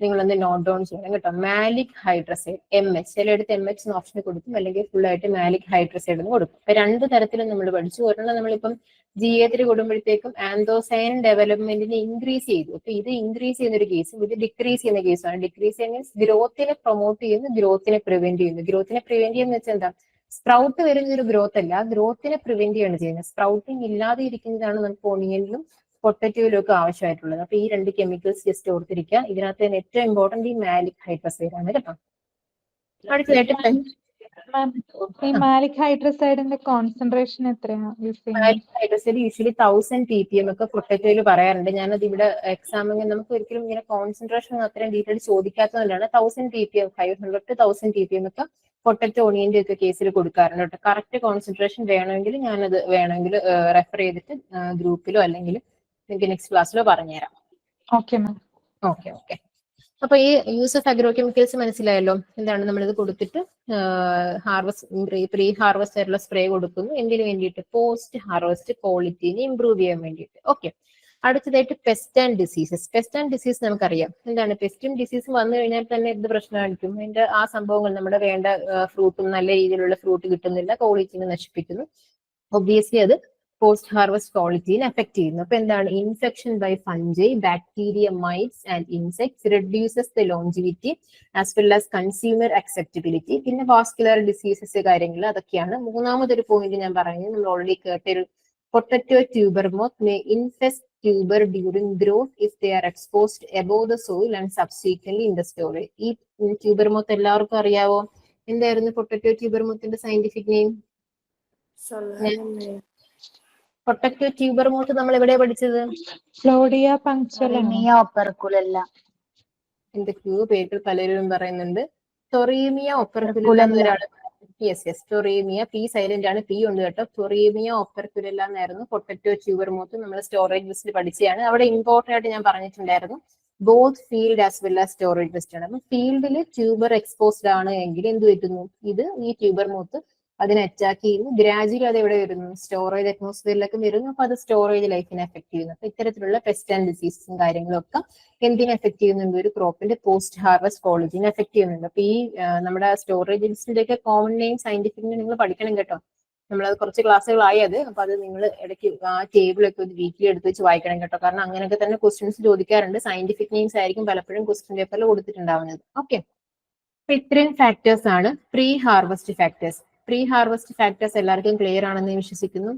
നിങ്ങളൊന്ന് നോട്ട് ഡൗൺ ചെയ്യണം കേട്ടോ. മാലിക് ഹൈഡ്രസൈഡ് MH, ചിലയിടത്ത് MH എന്ന ഓപ്ഷൻ കൊടുക്കും, അല്ലെങ്കിൽ ഫുൾ ആയിട്ട് മാലിക് ഹൈഡ്രസൈഡ് എന്ന് കൊടുക്കും. അപ്പൊ രണ്ട് തരത്തിലും നമ്മൾ പഠിച്ചു. ഒരെണ്ണം നമ്മളിപ്പം GA3 കൊടുക്കുമ്പോഴത്തേക്കും ആന്തോസൈൻ ഡെവലപ്മെന്റിനെ ഇൻക്രീസ് ചെയ്തു. അപ്പൊ ഇത് ഇൻക്രീസ് ചെയ്യുന്ന ഒരു കേസും ഇത് ഡിക്രീസ് ചെയ്യുന്ന കേസാണ്. ഡിക്രീസ് ചെയ്യുന്ന മീൻസ് ഗ്രോത്തിനെ പ്രൊമോട്ട് ചെയ്യുന്നു, ഗ്രോത്തിനെ പ്രിവെന്റ് ചെയ്യുന്നു. ഗ്രോത്തിനെ പ്രിവെന്റ് ചെയ്യുന്ന വെച്ചാൽ എന്താ? സ്പ്രൗട്ട് വരുന്ന ഒരു ഗ്രോത്ത് അല്ല, ഗ്രോത്തിനെ പ്രിവെന്റ് ചെയ്യാണ് ചെയ്യുന്നത്. സ്പ്രൗട്ടിങ് ഇല്ലാതെ ഇരിക്കുന്നതാണ് നമുക്ക് ഓണിയനിലും പൊട്ടറ്റോയിലും ഒക്കെ ആവശ്യമായിട്ടുള്ളത്. അപ്പൊ ഈ രണ്ട് കെമിക്കൽസ് ജസ്റ്റ് ഓർത്തിരിക്കുക. ഇതിനകത്ത് തന്നെ ഏറ്റവും ഇമ്പോർട്ടന്റ് ഈ മാലിക് ഹൈഡ്രസൈഡ് ആണ് കേട്ടോ. അടുത്തതായിട്ട് ഈ മാലിക് ഹൈഡ്രസൈഡിന്റെ കോൺസെൻട്രേഷൻ എത്രയാണ് യൂസ് ചെയ്യുന്നത്? മാലിക് ഹൈഡ്രസൈഡ് യൂഷ്വലി 1000 ppm ഒക്കെ പൊട്ടറ്റോയിൽ പറയാറുണ്ട്. ഞാനത് ഇവിടെ എക്സാമിന് നമുക്ക് ഒരിക്കലും ഇങ്ങനെ കോൺസെൻട്രേഷൻ അത്രയും ഡീറ്റെയിൽ ചോദിക്കാത്തതുകൊണ്ടാണ് 1000 ppm 500 to 1000 ppm ഒക്കെ പൊട്ടറ്റോ ഓണിയന്റെ ഒക്കെ കേസിൽ കൊടുക്കാറുണ്ട് കേട്ടോ. കറക്റ്റ് കോൺസെൻട്രേഷൻ വേണമെങ്കിൽ ഞാനത് വേണമെങ്കിൽ റെഫർ ചെയ്തിട്ട് ഗ്രൂപ്പിലോ അല്ലെങ്കിൽ നിങ്ങൾക്ക് നെക്സ്റ്റ് ക്ലാസ്സിലോ പറഞ്ഞുതരാം. Okay ma'am. ഓക്കെ. അപ്പൊ ഈ യൂസ് ഓഫ് അഗ്രോ കെമിക്കൽസ് മനസ്സിലായല്ലോ. എന്താണ് നമ്മളിത് കൊടുത്തിട്ട് പ്രീ ഹാർവസ്റ്റ് ആയിട്ടുള്ള സ്പ്രേ കൊടുക്കുന്നു. എന്തിനു വേണ്ടിയിട്ട്? പോസ്റ്റ് ഹാർവസ്റ്റ് ക്വാളിറ്റിനെ ഇംപ്രൂവ് ചെയ്യാൻ വേണ്ടിയിട്ട്. ഓക്കെ. അടുത്തതായിട്ട് pest and diseases. Pest and disease നമുക്കറിയാം എന്താണ്. പെസ്റ്റും ഡിസീസും വന്നു കഴിഞ്ഞാൽ തന്നെ എന്ത് പ്രശ്നമായിരിക്കും? അതിന്റെ ആ സംഭവങ്ങൾ നമ്മുടെ വേണ്ട ഫ്രൂട്ടും നല്ല രീതിയിലുള്ള ഫ്രൂട്ട് കിട്ടുന്നില്ല, ക്വാളിറ്റിനെ നശിപ്പിക്കുന്നു. ഒബ്വിയസ്ലി അത് പോസ്റ്റ് ഹാർവസ്റ്റ് ക്വാളിറ്റിനെ അഫക്ട് ചെയ്യുന്നു. അപ്പൊ എന്താണ്? Infection by fungi, bacteria, mites and insects reduces the longevity as well as consumer acceptability. പിന്നെ വാസ്കുലർ ഡിസീസസ് കാര്യങ്ങൾ അതൊക്കെയാണ്. മൂന്നാമതൊരു പോയിന്റ് ഞാൻ പറയുന്നത് നമ്മൾ ഓൾറെഡി കേട്ടൊരു potato tuber moth may infest tuber during growth if they are exposed above the soil and subsequently in the storage. ഈ tuber moth എല്ലാവർക്കും അറിയാവോ? എന്തായിരുന്നു പൊട്ടറ്റോ ട്യൂബർ മോത്തിന്റെ scientific name? Potato tuber moth നമ്മൾ എവിടെയാ പഠിച്ചത്? ഫ്ലോഡിയ പങ്ക്ച്വൽ ഓപ്പർക്കുലല്ല. എന്തൊക്കെയോ പേര് പലരും പറയുന്നുണ്ട്. ടൊറീമിയ ഓപ്പർക്കുലല്ല എന്നൊരാള്. യെസ് ടൊറീമിയ. പി സൈലന്റ് ആണ്, പി ഉണ്ട് കേട്ടോ. ടൊറീമിയ ഓപ്പർക്കുലല്ല എന്നായിരുന്നു പൊട്ടറ്റോ ട്യൂബർ മോത്ത്. നമ്മൾ സ്റ്റോറേജ് ലിസ്റ്റിൽ പഠിച്ചതാണ്. അവിടെ ഇമ്പോർട്ടന്റ് ആയിട്ട് ഞാൻ പറഞ്ഞിട്ടുണ്ടായിരുന്നു both field as well as storage list ആണ്. അപ്പൊ ഫീൽഡിൽ ട്യൂബർ എക്സ്പോസ്ഡ് ആണ് എങ്കിൽ എന്ത് പറ്റുന്നു? ഈ ട്യൂബർ മോത്ത് അതിനെ അറ്റാക്ക് ചെയ്യുന്നു. ഗ്രാജുവലി അത് എവിടെ വരുന്നു? സ്റ്റോറേജ് അറ്റ്മോസ്ഫിയറിലേക്ക് വരുന്നു. അപ്പൊ അത് സ്റ്റോറേജ് ലൈഫിനെ എഫക്ട് ചെയ്യുന്നു. അപ്പൊ ഇത്തരത്തിലുള്ള പെസ്റ്റ് ആൻഡ് ഡിസീസും കാര്യങ്ങളും ഒക്കെ എന്തിനെ എഫക്ട് ചെയ്യുന്നുണ്ട്? ഒരു ക്രോപ്പിന്റെ പോസ്റ്റ് ഹാർവസ്റ്റ് ക്വാളിറ്റിനെ എഫക്ട് ചെയ്യുന്നുണ്ട്. അപ്പൊ ഈ നമ്മുടെ സ്റ്റോറേജ് ലിസ്റ്റിന്റെ ഒക്കെ കോമൺ നെയിം സയന്റിഫിക് നിങ്ങൾ പഠിക്കണം കേട്ടോ. നമ്മളത് കുറച്ച് ക്ലാസ്സുകളായി അത്. അപ്പൊ അത് നിങ്ങൾ ഇടയ്ക്ക് ആ ടേബിളൊക്കെ ഒരു വീക്കിലി എടുത്ത് വെച്ച് വായിക്കണം കേട്ടോ. കാരണം അങ്ങനെയൊക്കെ തന്നെ ക്വസ്റ്റ്യൻസ് ചോദിക്കാറുണ്ട്. സയന്റിഫിക് നെയിംസ് ആയിരിക്കും പലപ്പോഴും ക്വസ്റ്റ്യൻ പേപ്പറിൽ കൊടുത്തിട്ടുണ്ടാവുന്നത്. ഓക്കെ. അപ്പൊ ഇത്രയും ഫാക്ടേഴ്സ് ആണ് pre harvest factors. Pre harvest factors എല്ലാവർക്കും ക്ലിയർ ആണെന്ന് വിശ്വസിക്കുന്നു.